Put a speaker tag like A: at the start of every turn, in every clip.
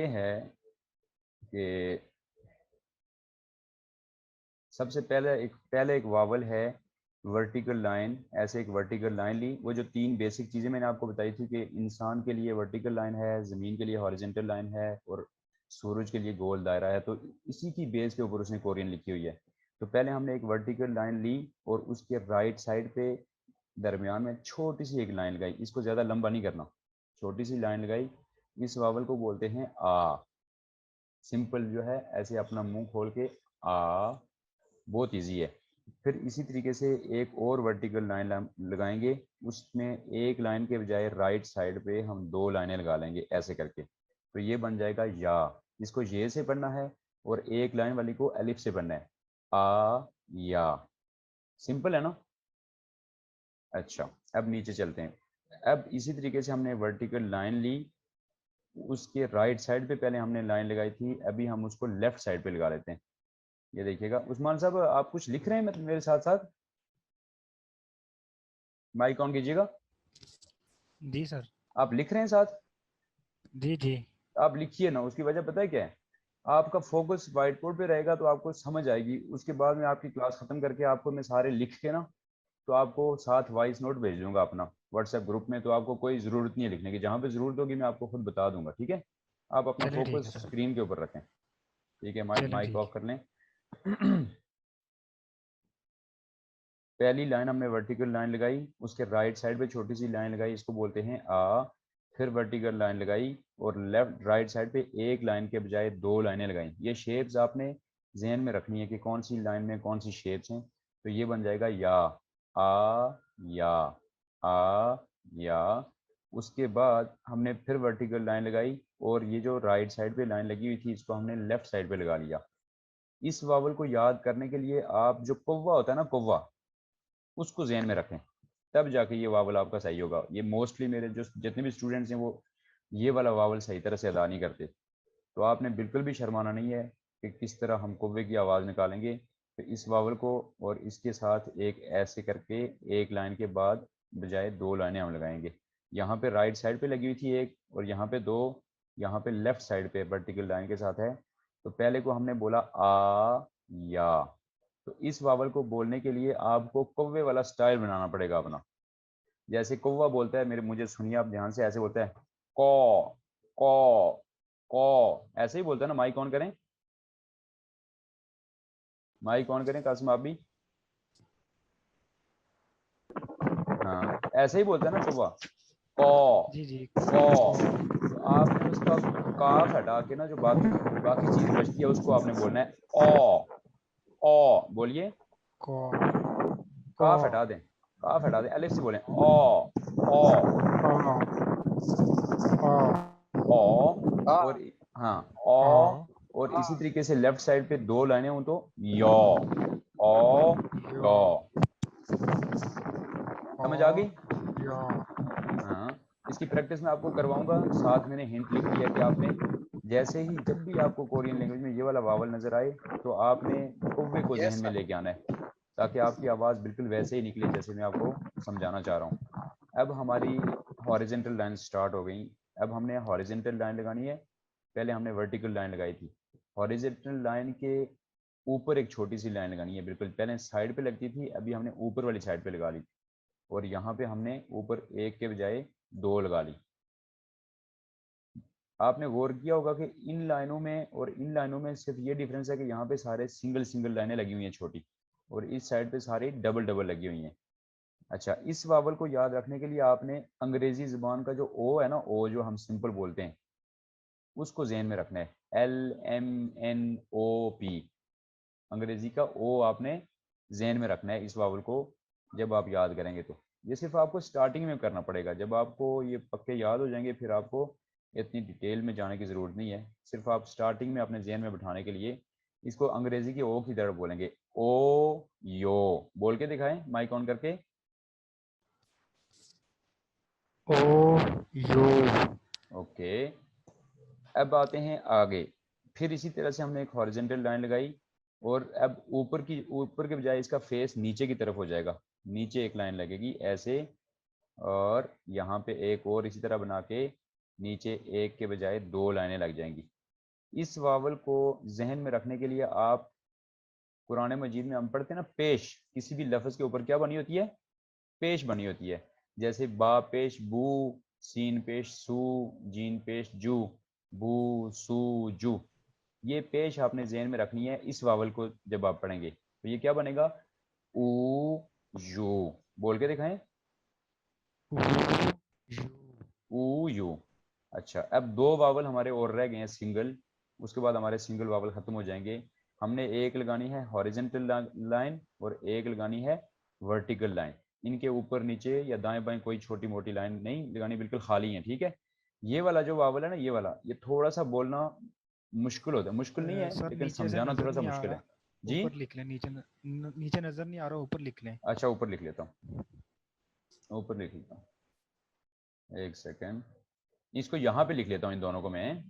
A: ये है कि सबसे पहले एक वावल है वर्टिकल लाइन। ऐसे एक वर्टिकल लाइन ली। वो जो तीन बेसिक चीज़ें मैंने आपको बताई थी कि इंसान के लिए वर्टिकल लाइन है, ज़मीन के लिए हॉरिजॉन्टल लाइन है और सूरज के लिए गोल दायरा है, तो इसी की बेस के ऊपर उसने कोरियन लिखी हुई है। तो पहले हमने एक वर्टिकल लाइन ली और उसके राइट साइड पे दरमियान में छोटी सी एक लाइन लगाई। इसको ज़्यादा लंबा नहीं करना, छोटी सी लाइन लगाई। इस वावल को बोलते हैं आ। सिंपल जो है, ऐसे अपना मुंह खोल के आ, बहुत इजी है। फिर इसी तरीके से एक और वर्टिकल लाइन लगाएंगे। उसमें एक लाइन के बजाय राइट साइड पे हम दो लाइनें लगा लेंगे ऐसे करके, तो ये बन जाएगा या। इसको ये से पढ़ना है और एक लाइन वाली को अलिफ से पढ़ना है, आ या। सिंपल है ना। अच्छा, अब नीचे चलते हैं। अब इसी तरीके से हमने वर्टिकल लाइन ली, उसके राइट साइड पे पहले हमने लाइन लगाई थी, अभी हम उसको लेफ्ट साइड पे लगा लेते हैं। ये देखिएगा उस्मान साहब, आप कुछ लिख रहे हैं मतलब मेरे साथ साथ? माइक ऑन कीजिएगा।
B: जी सर।
A: आप लिख रहे हैं साथ?
B: जी जी।
A: आप लिखिए ना, उसकी वजह पता है क्या है? आपका फोकस व्हाइट बोर्ड पे रहेगा तो आपको समझ आएगी। उसके बाद में आपकी क्लास खत्म करके आपको मैं सारे लिख के ना, तो आपको साथ वॉइस नोट भेज दूंगा अपना व्हाट्सएप ग्रुप में। तो आपको कोई ज़रूरत नहीं है लिखने की, जहाँ पे ज़रूरत होगी मैं आपको खुद बता दूंगा, ठीक है? आप अपना
B: चलिए ठीक है
A: फोकस
B: सर।
A: स्क्रीन के ऊपर रखें। ठीक है, माइक
B: चलिए
A: माइक
B: ठीक
A: ऑफ
B: है।
A: कर लें। पहली लाइन हमने वर्टिकल लाइन लगाई, उसके राइट साइड पे छोटी सी लाइन लगाई, इसको बोलते हैं आ। फिर वर्टिकल लाइन लगाई और लेफ्ट राइट साइड पे एक लाइन के बजाय दो लाइनें लगाई। ये शेप्स आपने जहन में रखनी है कि कौन सी लाइन में कौन सी शेप्स हैं। तो ये बन जाएगा या, आ या, आ या। उसके बाद हमने फिर वर्टिकल लाइन लगाई और ये जो राइट साइड पे लाइन लगी हुई थी इसको हमने लेफ्ट साइड पे लगा लिया। इस वावल को याद करने के लिए आप जो कौवा होता है ना, कौवा, उसको जहन में रखें, तब जाके ये वावल आपका सही होगा। ये मोस्टली मेरे जो जितने भी स्टूडेंट्स हैं वो ये वाला वावल सही तरह से अदा नहीं करते। तो आपने बिल्कुल भी शर्माना नहीं है कि किस तरह हम कौवे की आवाज़ निकालेंगे। तो इस वावल को और इसके साथ एक ऐसे करके एक लाइन के बाद बजाय दो लाइनें हम लगाएंगे। यहाँ पे राइट साइड पे लगी हुई थी एक, और यहाँ पे दो, यहाँ पे लेफ्ट साइड पे वर्टिकल लाइन के साथ है। तो पहले को हमने बोला आ या। तो इस वावल को बोलने के लिए आपको कौवे वाला स्टाइल बनाना पड़ेगा अपना। जैसे कौवा बोलता है, मेरे मुझे सुनिए आप ध्यान से, ऐसे बोलता है कौ कौ कौ, ऐसे ही बोलता है ना। माइक ऑन करें, माइक ऑन करें कासिम आप भी। हाँ, ऐसे ही बोलता है ना कौवा, कौ
B: जी जी।
A: कौ। तो आपने उसका काफ हटा के ना, जो बाकी बाकी चीज बचती है उसको आपने बोलना है ओ। ओ बोलिए।
B: को को
A: काफ हटा दें, काफ हटा दें, अलिफ से बोलें ओ। ओ ओ। और हाँ, ओ।
B: ओ
A: और इसी तरीके से लेफ्ट साइड पे दो लाइनें हों तो यो, ओ
B: यो
A: यो।
B: ओ
A: समझ आ गई?
B: यो।
A: हाँ, इसकी प्रैक्टिस मैं आपको करवाऊंगा। साथ मैंने हिंट लिख दिया कि आपने जैसे ही जब भी आपको कोरियन लैंग्वेज में ये वाला वावल नजर आए तो आपने कौवे को जहन में लेके आना है, ताकि आपकी आवाज़ बिल्कुल वैसे ही निकले जैसे मैं आपको समझाना चाह रहा हूँ। अब हमारी हॉरिजेंटल लाइन स्टार्ट हो गई। अब हमने हॉरिजेंटल लाइन लगानी है। पहले हमने वर्टिकल लाइन लगाई थी। हॉरिजेंटल लाइन के ऊपर एक छोटी सी लाइन लगानी है, बिल्कुल पहले साइड पे लगती थी, अभी हमने ऊपर वाली साइड पे लगा ली। और यहाँ पे हमने ऊपर एक के बजाय दो लगा ली। आपने गौर किया होगा कि इन लाइनों में और इन लाइनों में सिर्फ ये डिफरेंस है कि यहाँ पे सारे सिंगल सिंगल लाइनें लगी हुई हैं छोटी, और इस साइड पे सारी डबल डबल लगी हुई हैं। अच्छा, इस वावल को याद रखने के लिए आपने अंग्रेजी जुबान का जो ओ है ना, ओ जो हम सिंपल बोलते हैं, उसको जहन में रखना है। LMNOP, अंग्रेजी का ओ आपने जहन में रखना है इस वावल को। जब आप याद करेंगे तो ये सिर्फ आपको स्टार्टिंग में करना पड़ेगा। जब आपको ये पक्के याद हो जाएंगे फिर आपको इतनी डिटेल में जाने की ज़रूरत नहीं है। सिर्फ आप स्टार्टिंग में अपने जहन में बिठाने के लिए इसको अंग्रेजी के ओ की तरह बोलेंगे, ओ यो। बोल के दिखाएं माइक ऑन करके।
B: ओ यो।
A: ओके, अब आते हैं आगे। फिर इसी तरह से हमने एक हॉरिजेंटल लाइन लगाई, और अब ऊपर के बजाय इसका फेस नीचे की तरफ हो जाएगा। नीचे एक लाइन लगेगी ऐसे, और यहाँ पे एक और इसी तरह बना के नीचे एक के बजाय दो लाइनें लग जाएंगी। इस वावल को जहन में रखने के लिए आप कुरान मजीद में हम पढ़ते हैं ना, पेश किसी भी लफ्ज़ के ऊपर क्या बनी होती है, पेश बनी होती है। जैसे बा पेश बू, सीन पेश सू, जीन पेश जू, बू सू जू। ये पेश आपने जहन में रखनी है इस वावल को जब आप पढ़ेंगे। तो ये क्या बनेगा, ऊ यू। बोल के दिखाएं,
B: ऊ यू।
A: ऊ यू। अच्छा, अब दो वावल हमारे और रह गए हैं सिंगल, उसके बाद हमारे सिंगल वावल खत्म हो जाएंगे। हमने एक लगानी है हॉरिजेंटल लाइन और एक लगानी है वर्टिकल लाइन। इनके ऊपर नीचे या दाएं बाएं कोई छोटी मोटी लाइन नहीं लगानी, बिल्कुल खाली है, ठीक है। ये वाला जो वावल है ना, ये वाला, ये थोड़ा सा बोलना मुश्किल होता है, मुश्किल नहीं है
B: सर
A: लेकिन
B: नीचे से
A: समझाना
B: नजर
A: थोड़ा सा
B: नहीं आ
A: मुश्किल
B: रहा,
A: है। जी,
B: ऊपर लिख लें। नीचे नजर नहीं आ रहा, ऊपर लिख लें।
A: अच्छा ऊपर लिख लेता हूँ, ऊपर लिख लेता हूँ, एक सेकेंड। इसको यहाँ पे लिख लेता हूँ, इन दोनों को मैं।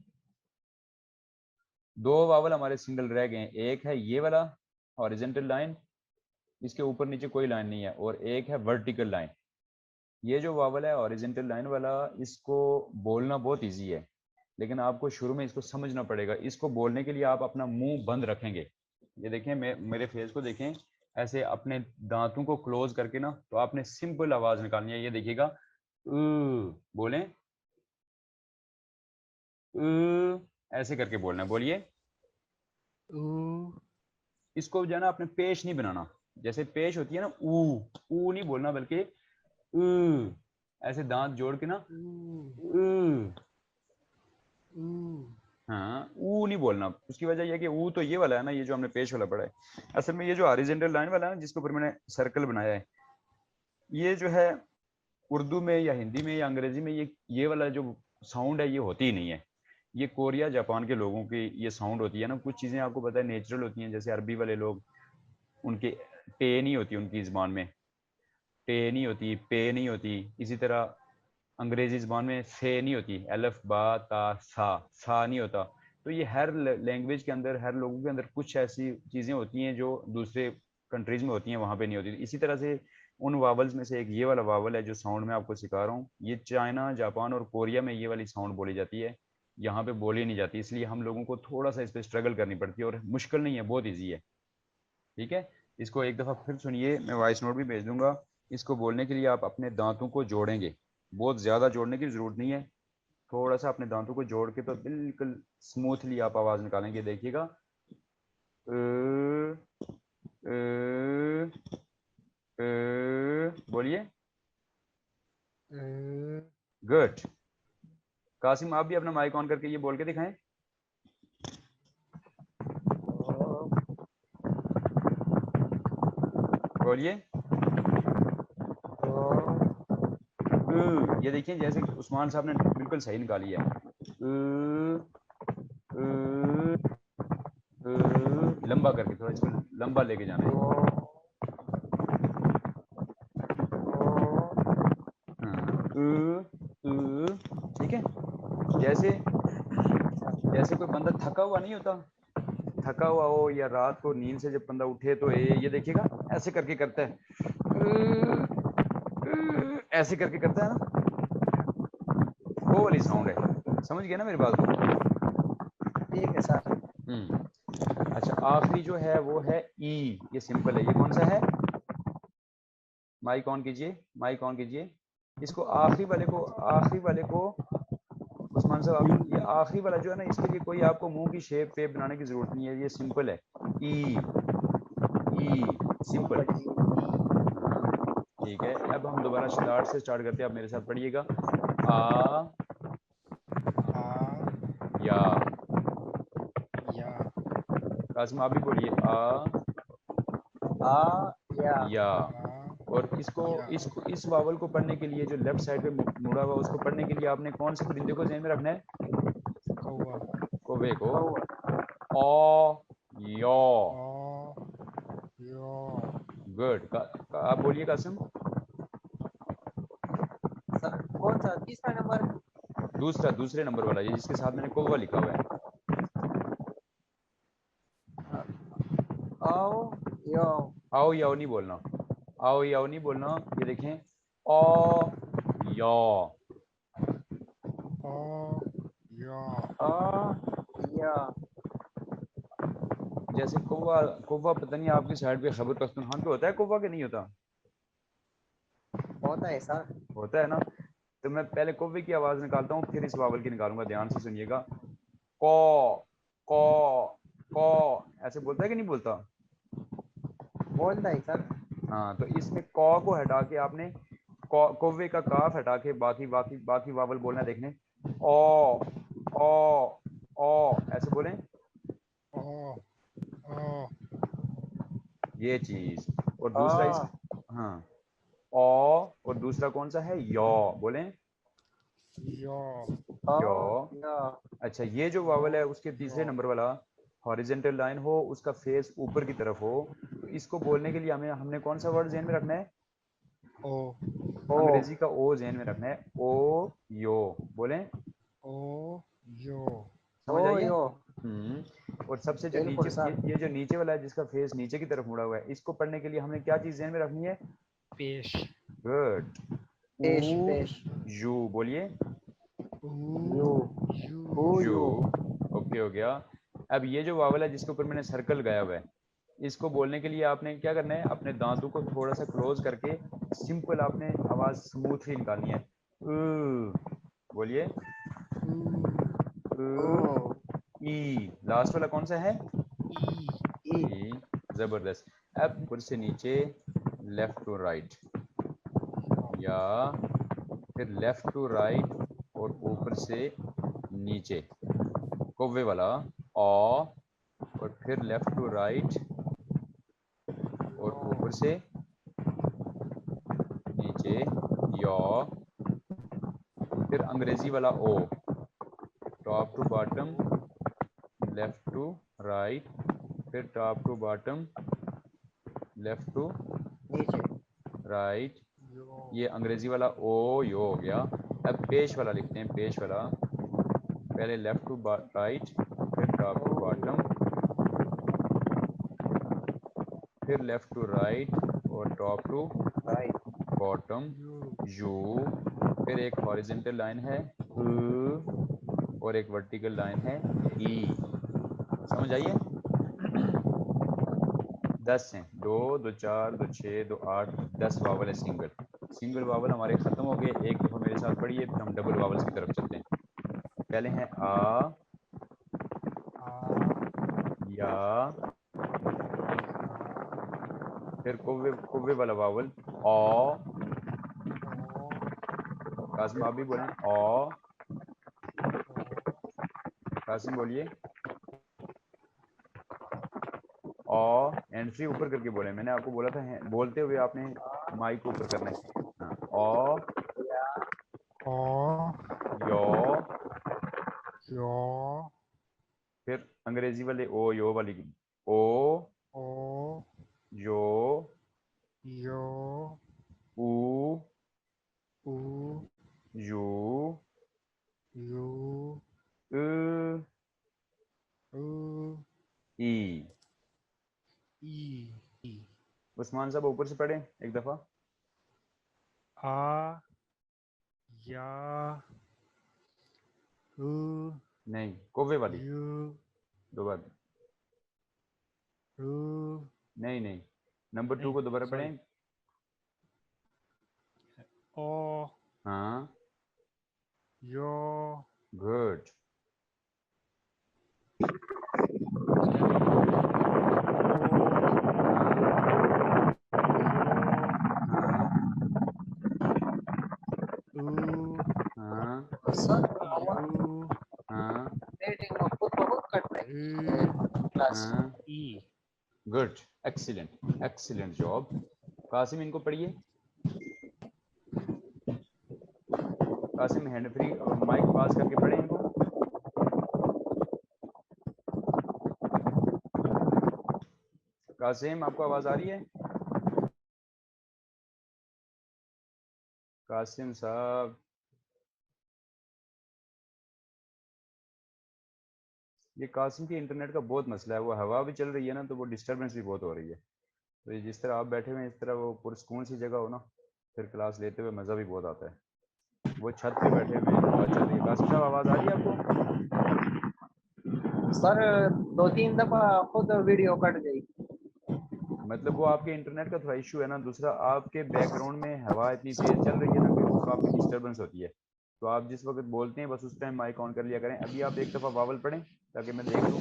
A: दो वावल हमारे सिंगल रह गए हैं, एक है ये वाला हॉरिजेंटल लाइन, इसके ऊपर नीचे कोई लाइन नहीं है, और एक है वर्टिकल लाइन। ये जो वावल है हॉरिजेंटल लाइन वाला, इसको बोलना बहुत इजी है, लेकिन आपको शुरू में इसको समझना पड़ेगा। इसको बोलने के लिए आप अपना मुंह बंद रखेंगे। ये देखें, मेरे फेस को देखें, ऐसे अपने दांतों को क्लोज करके ना, तो आपने सिंपल आवाज निकालनी है। ये देखिएगा, बोलें, ऐसे करके बोलना है, बोलिए।
B: ऊ
A: इसको जो है ना, आपने पेश नहीं बनाना। जैसे पेश होती है ना, ऊ नहीं बोलना, बल्कि ऐसे दांत जोड़ के ना,
B: ऊ
A: ऊ।
B: ऊ।
A: हाँ, ऊ नहीं बोलना। उसकी वजह यह है कि ऊ तो ये वाला है ना, ये जो हमने पेश वाला पढ़ा है। असल में ये जो हॉरिजॉन्टल लाइन वाला है ना, जिसके ऊपर मैंने सर्कल बनाया है, ये जो है उर्दू में या हिंदी में या अंग्रेजी में ये वाला जो साउंड है, ये होती ही नहीं है। ये कोरिया जापान के लोगों की ये साउंड होती है ना। कुछ चीज़ें आपको पता है नेचुरल होती हैं, जैसे अरबी वाले लोग, उनके टे नहीं होती, उनकी ज़बान में टे नहीं होती, पे नहीं होती। इसी तरह अंग्रेजी ज़बान में फे नहीं होती, अलफ बा ता सा नहीं होता। तो ये हर लैंग्वेज के अंदर, हर लोगों के अंदर कुछ ऐसी चीज़ें होती हैं जो दूसरे कंट्रीज़ में होती हैं, वहाँ पे नहीं होती। इसी तरह से उन वावल्स में से एक ये वाला वावल है जो साउंड मैं आपको सिखा रहा हूँ। ये चाइना, जापान और कोरिया में ये वाली साउंड बोली जाती है, यहाँ पे बोली नहीं जाती। इसलिए हम लोगों को थोड़ा सा इस पर स्ट्रगल करनी पड़ती है, और मुश्किल नहीं है, बहुत ईजी है, ठीक है। इसको एक दफ़ा फिर सुनिए, मैं वॉइस नोट भी भेज दूंगा। इसको बोलने के लिए आप अपने दांतों को जोड़ेंगे, बहुत ज़्यादा जोड़ने की ज़रूरत नहीं है, थोड़ा सा अपने दांतों को जोड़ के तो बिल्कुल स्मूथली आप आवाज़ निकालेंगे। देखिएगा, बोलिए, गुड। कासिम, आप भी अपना माइक ऑन करके ये बोल के दिखाएं, बोलिए। ये देखिए, जैसे उस्मान साहब ने बिल्कुल सही निकाली है। लंबा करके, थोड़ा इसको लंबा लेके जाना है। ठीक है। जैसे जैसे कोई बंदा थका हुआ नहीं होता, थका हुआ हो या रात को नींद से जब बंदा उठे, तो ये देखिएगा, ऐसे करके करता है, ऐसे करके करता है ना, वो वाली साउंड है। समझ गए ना मेरी बात को?
B: ठीक है सर।
A: अच्छा, आखिरी जो है वो है ई। ये सिंपल है। ये कौन सा है? माइक ऑन कीजिए, माइक ऑन कीजिए। इसको आखिरी वाले को उस्मान साहब, आप ये आखिरी वाला जो है ना, इसके लिए कोई आपको मुंह की शेप पे बनाने की जरूरत नहीं है, ये सिंपल है। ई, ई, सिंपल। ठीक है, अब हम दोबारा स्टार्ट से स्टार्ट करते हैं। आप मेरे साथ पढ़िएगा, आ या। कासिम आप भी बोलिए,
B: आ
A: या। और इस वावल को पढ़ने के लिए जो लेफ्ट साइड पे मुड़ा हुआ, उसको पढ़ने के लिए आपने कौन से परिंदे को ध्यान में रखना है?
B: कौवा।
A: कौवे को। ओ यो। गुड। आप बोलिए कासिम।
B: कौन सा तीसरा नंबर?
A: दूसरे नंबर वाला, ये जिसके साथ मैंने कौवा लिखा हुआ है।
B: आओ यो।
A: आओ याओ नहीं बोलना, आओ याओ नहीं बोलना। ये देखें, ओ यो,
B: ओ या
A: जैसे कौवा, कौवा पता नहीं आपकी साइड पे खैबर पख्तूनख्वा पे होता है कौवा के नहीं होता?
B: होता है सर।
A: होता है ना। तो मैं पहले कौवे की आवाज निकालता हूँ फिर इस वावल की निकालूंगा, ध्यान से सुनिएगा। कौ कौ कौ, ऐसे बोलता है कि नहीं बोलता?
B: बोलता है सर।
A: हाँ, तो इसमें कौ को हटा के आपने कौवे का काफ हटा के बाकी बाकी बाकी वावल बोलना देखने। ओ ओ ओ, ऐसे बोलें
B: ओ ओ
A: ये चीज। और दूसरा इस,
B: आ
A: हाँ, ओ, और दूसरा कौन सा है? यो, बोलें
B: यो
A: यो।
B: या
A: अच्छा, ये जो वावल है उसके तीसरे
B: यो
A: नंबर वाला हॉरिजेंटल लाइन हो, उसका फेस ऊपर की तरफ हो, तो इसको बोलने के लिए हमें हमने कौन सा वर्ड ज़हन में रखना है?
B: ओ ओ
A: अंग्रेजी का ओ ज़हन में रखना है। ओ यो, बोलें
B: ओ यो
A: समझ आई है?
B: यो।
A: और सबसे जो
B: बिल्कुल
A: नीचे
B: सर।
A: ये जो नीचे वाला है जिसका फेस नीचे की तरफ मुड़ा हुआ है, इसको पढ़ने के लिए हमने क्या चीज़ ज़हन में रखनी है?
B: पेश
A: गुड।
B: पेश
A: ऊ
B: पेश
A: यू, बोलिए
B: U O
A: U.
B: U
A: okay हो गया। अब ये जो वावल है जिसके ऊपर मैंने सर्कल लगाया हुआ है, इसको बोलने के लिए आपने क्या करना है? अपने दांतों को थोड़ा सा क्लोज करके सिंपल आपने आवाज स्मूथली निकालनी है। बोलिए
B: ओ
A: ई। लास्ट वाला कौन सा है?
B: ई
A: ई। जबरदस्त। अब ऊपर से नीचे, लेफ्ट टू राइट, या फिर लेफ्ट टू राइट और ऊपर से नीचे, कौवे वाला ओ, और फिर लेफ्ट टू राइट और ऊपर से नीचे यॉ, फिर अंग्रेजी वाला O, top to bottom, left to right, फिर top to bottom, left to
B: नीचे
A: राइट,
B: यो
A: ये अंग्रेजी वाला ओ यो हो गया। अब पेश वाला लिखते हैं, पेश वाला पहले लेफ्ट टू राइट, फिर टॉप टू बॉटम, फिर लेफ्ट टू राइट और top to
B: right
A: bottom U, फिर एक हॉरिजेंटल लाइन है और एक वर्टिकल लाइन है ई। समझ आइए? 10 हैं, 2 2 4 2 6 2 8 10 वावल है सिंगल। सिंगल वावल हमारे खत्म हो गए, एक दफ़ा मेरे साथ पढ़िए फिर हम डबल वावल्स की तरफ चलते हैं। पहले हैं आ, या, फिर कौवे कौवे वाला वावल ओ। कासिम आप भी बोलें ओ। कासिम बोलिए ओ, एंड फ्री ऊपर करके बोले, मैंने आपको बोला था बोलते हुए आपने माइक को ऊपर करना है। हाँ, ओ
B: ओ
A: यो,
B: यो
A: फिर अंग्रेजी वाले ओ यो वाली ओ
B: ओ
A: यो
B: यो
A: ऊ
B: ऊ
A: यू
B: यू
A: उ
B: ऊ
A: ई।
B: ई
A: उस्मान साहब ऊपर से पढ़े एक दफा।
B: आ या ऊ
A: नहीं, कौवे वाली
B: यू
A: दोबारा।
B: ऊ
A: नहीं नहीं, नंबर 2
B: नहीं
A: को दोबारा
B: सॉरी
A: पढ़ें।
B: ओ
A: हाँ,
B: यो
A: गुड। हाँ हाँ
B: सर
A: हाँ
B: रेटिंग में खुद बहुत कट रही है क्लास
A: हाँ,
B: ई
A: good, excellent excellent job. Qasim इनको पढ़िए। Qasim hand free mic pass करके पढ़े इनको। कासिम आपको आवाज आ रही है? कासिम साहब, ये कासिम की इंटरनेट का बहुत मसला है, वो हवा भी चल रही है ना तो वो डिस्टरबेंस भी बहुत हो रही है। तो ये जिस तरह आप बैठे हुए हैं इस तरह वो पुरसकून सी जगह हो ना, फिर क्लास लेते हुए मज़ा भी बहुत आता है। वो छत पे बैठे हुए हैं, हवा चल रही है। कासिम साहब आवाज़ आ रही है आपको?
B: सर 2-3 दफा खुद वीडियो कट गई।
A: मतलब वो आपके इंटरनेट का थोड़ा इशू है ना। दूसरा, आपके बैकग्राउंड में हवा इतनी तेज चल रही है ना कि वो काफी डिस्टरबेंस होती है। तो आप जिस वक्त बोलते हैं बस उस टाइम माइक ऑन कर लिया करें। अभी आप एक दफा वावल पढ़ें ताकि मैं देख लूं।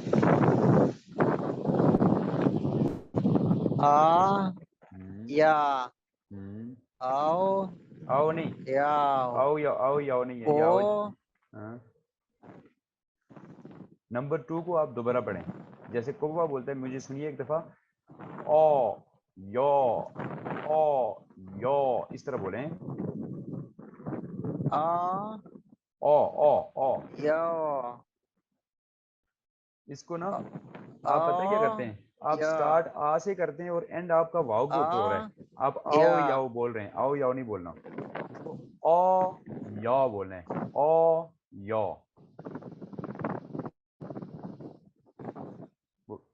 B: आ
A: हम्म,
B: या
A: हम्म।
B: आओ
A: आओ नहीं,
B: याओ
A: आओ याओ नहीं है,
B: ओ
A: याओ। हाँ। नंबर 2 को आप दोबारा पढ़ें। जैसे कौवा बोलता है, मुझे सुनिए एक दफा। ओ यो, ओ यो, इस तरह बोलें।
B: आ
A: ओ ओ ओ।
B: या
A: इसको ना
B: आ
A: आप पता है क्या करते हैं? आप
B: या
A: स्टार्ट आ से करते हैं और एंड आपका वाव के ऊपर हो रहा है।
B: आ
A: आप
B: या
A: आओ याओ बोल रहे हैं, आओ याओ नहीं बोलना। इसको ओ या बोलना है, ओ या। बोलिए।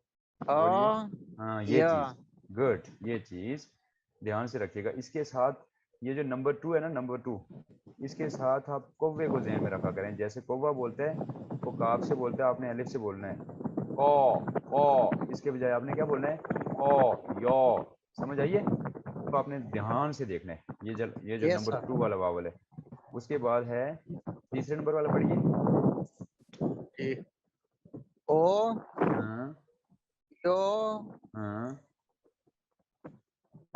B: आ
A: हाँ, ये
B: या
A: चीज गुड, ये चीज ध्यान से रखिएगा। इसके साथ ये जो नंबर 2 है ना, नंबर 2, इसके साथ आप कौवे को ज़हन में रखा करें। जैसे कौवा बोलता है, वो काफ से बोलता है, आपने अलिफ से बोलना है। कौ, इसके बजाय आपने क्या बोलना है? ओ यो। समझ आइए? तो आपने ध्यान से देखना है। ये जो
B: यस
A: नंबर
B: सर
A: 2 वाला वावल है। उसके बाद है तीसरे नंबर वाला, पढ़िए।
B: जी ओ
A: हाँ,
B: यो
A: हाँ,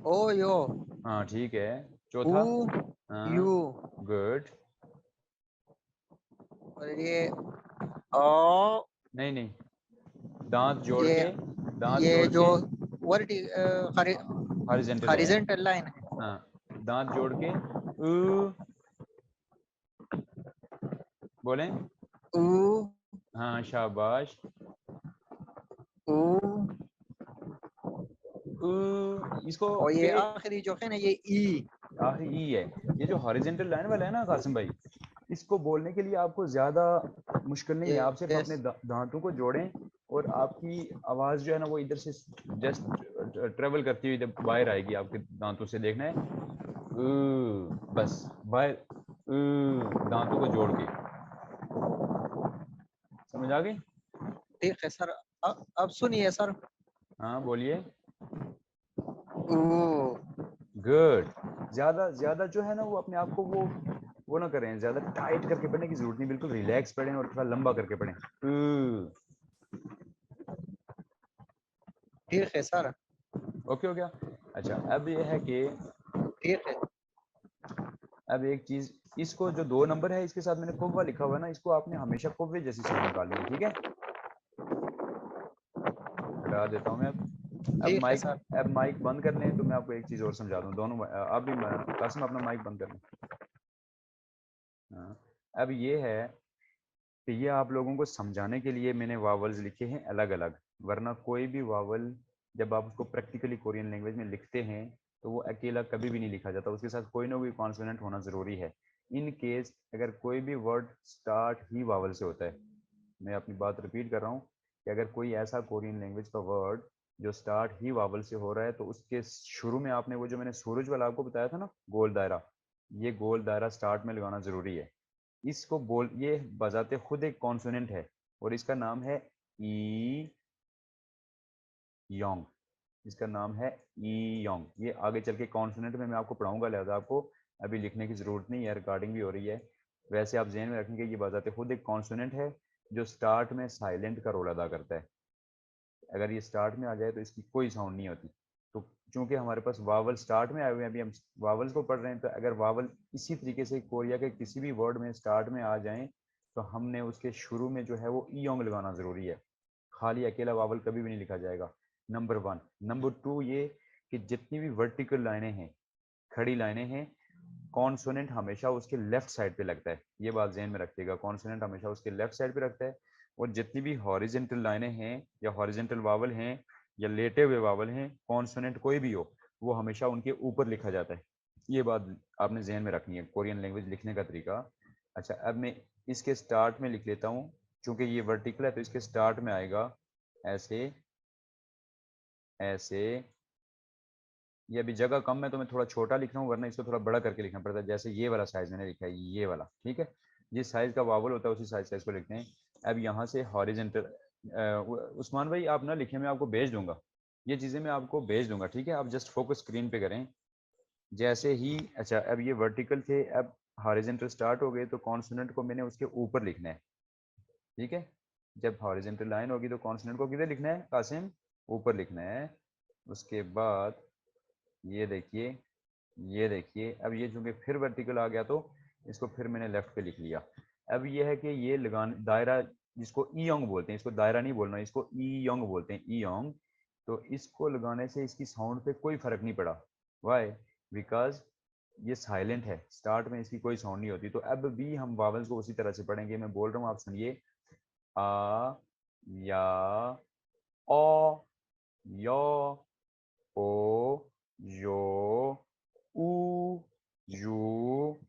B: ओ यो
A: हाँ, ठीक है।
B: ऊ
A: चौथा। हाँ,
B: यू
A: गुड।
B: और ये ओ
A: नहीं नहीं, दांत जोड़
B: ये
A: के, दांत
B: ये
A: जोड़
B: जो
A: के।
B: वर्टी
A: हॉरिजेंटल है।
B: हॉरिजेंटल लाइन है।
A: हाँ, दांत जोड़ के उ बोलें।
B: ऊ
A: हाँ, शाबाश।
B: ऊ
A: इसको
B: और ये
A: पे
B: आखिरी जो है ना ये ई।
A: आखिरी ई है। ये जो हॉरिजेंटल लाइन वाला है ना कासिम भाई, इसको बोलने के लिए आपको ज्यादा मुश्किल नहीं है। आप सिर्फ अपने
B: यस
A: दांतों को जोड़ें और आपकी आवाज जो है ना वो इधर से जस्ट ट्रेवल करती हुई जब बाहर आएगी आपके दांतों से, देखना है। बस बाहर, दांतों को जोड़ के। समझ आ गई?
B: ठीक है सर। अब सुनिए सर।
A: हाँ, बोलिए।
B: ऊ
A: गुड। ज्यादा ज्यादा जो है ना वो अपने आप को वो ना करें, ज्यादा टाइट करके पढ़ने की जरूरत नहीं, बिल्कुल रिलैक्स पढ़ें और थोड़ा लंबा करके पढ़ें।
B: ठीक है सर।
A: ओके हो गया? अच्छा, अब ये है कि
B: ठीक है
A: अब एक चीज, इसको जो 2 नंबर है इसके साथ मैंने कौवा लिखा हुआ है ना, इसको आपने हमेशा कौवे जैसी साउंड निकालनी है, ठीक है? हटा देता हूँ मैं अब
B: ठीक है
A: माइक।
B: सर।
A: अब माइक बंद कर लें तो मैं आपको एक चीज और समझा दूं। दोनों आप भी, कासिम अपना माइक बंद कर लें। हाँ, अब ये है कि ये आप लोगों को समझाने के लिए मैंने वावल्स लिखे हैं अलग अलग। वरना कोई भी वावल जब आप उसको प्रैक्टिकली कोरियन लैंग्वेज में लिखते हैं तो वो अकेला कभी भी नहीं लिखा जाता, उसके साथ कोई ना कोई कॉन्सोनेंट होना ज़रूरी है। इन केस अगर कोई भी वर्ड स्टार्ट ही वावल से होता है, मैं अपनी बात रिपीट कर रहा हूँ, कि अगर कोई ऐसा कोरियन लैंग्वेज का वर्ड जो स्टार्ट ही वावल से हो रहा है तो उसके शुरू में आपने वो जो मैंने सूरज वाला आपको बताया था ना, गोल दायरा, ये गोल दायरा स्टार्ट में लगाना ज़रूरी है। इसको बोल, ये बजाते खुद एक कॉन्सोनेंट है और इसका नाम है ई योंग। इसका नाम है ई योंग। ये आगे चल के कॉन्सोनेंट में मैं आपको पढ़ाऊंगा, लिहाजा आपको अभी लिखने की ज़रूरत नहीं है, रिकॉर्डिंग भी हो रही है। वैसे आप जहन में रखेंगे ये बजाते खुद एक कॉन्सोनेंट है जो स्टार्ट में साइलेंट का रोल अदा करता है। अगर ये स्टार्ट में आ जाए तो इसकी कोई साउंड नहीं होती। तो चूंकि हमारे पास वावल स्टार्ट में आए हुए हैं, अभी हम वावल्स को पढ़ रहे हैं, तो अगर वावल इसी तरीके से कोरिया के किसी भी वर्ड में स्टार्ट में आ जाएं तो हमने उसके शुरू में जो है वो ईयोंग लगाना ज़रूरी है। खाली अकेला वावल कभी भी नहीं लिखा जाएगा। नंबर 1। नंबर 2 ये कि जितनी भी वर्टिकल लाइनें हैं, खड़ी लाइनें हैं, कॉन्सोनेंट हमेशा उसके लेफ्ट साइड पे लगता है। ये बात जहन में रखिएगा, कॉन्सोनेंट हमेशा उसके लेफ्ट साइड पे रखता है। और जितनी भी हॉरिजेंटल लाइनें हैं या हॉरिजेंटल वावल हैं या लेटे हुए वावल हैं, कॉन्सोनेंट कोई भी हो, वो हमेशा उनके ऊपर लिखा जाता है। ये बात आपने जहन में रखनी है, कोरियन लैंग्वेज लिखने का तरीका। अच्छा, अब मैं इसके स्टार्ट में लिख लेता हूँ। चूंकि ये वर्टिकल है तो इसके स्टार्ट में आएगा ऐसे, ऐसे। ये अभी जगह कम है तो मैं थोड़ा छोटा लिख रहा हूँ, वरना इसको थोड़ा बड़ा करके लिखना पड़ता है। जैसे ये वाला साइज मैंने लिखा है, ये वाला, ठीक है? जिस साइज का वावल होता है उसी साइज का इसको लिखते हैं। अब यहाँ से हॉरिजेंटल, उस्मान भाई आप ना लिखिए, मैं आपको भेज दूंगा, ये चीज़ें मैं आपको भेज दूंगा, ठीक है? आप जस्ट फोकस स्क्रीन पे करें जैसे ही। अच्छा, अब ये वर्टिकल थे, अब हॉरिजॉन्टल स्टार्ट हो गए, तो कॉन्सोनेंट को मैंने उसके ऊपर लिखना है, ठीक है? जब हॉरिजॉन्टल लाइन होगी तो कॉन्सोनेंट को किधर लिखना है कासिम? ऊपर लिखना है। उसके बाद ये देखिए, ये देखिए, अब ये चूंकि फिर वर्टिकल आ गया तो इसको फिर मैंने लेफ्ट पे लिख लिया। अब ये है कि ये लगान दायरा, जिसको ई योंग बोलते हैं, इसको दायरा नहीं बोलना, इसको ई योंग बोलते हैं, ई योंग। तो इसको लगाने से इसकी साउंड पे कोई फर्क नहीं पड़ा। वाई? बिकॉज ये साइलेंट है, स्टार्ट में इसकी कोई साउंड नहीं होती। तो अब भी हम वावल्स को उसी तरह से पढ़ेंगे। मैं बोल रहा हूँ, आप सुनिए। आ, या, ओ, यो, ओ, यो, ऊ, यू,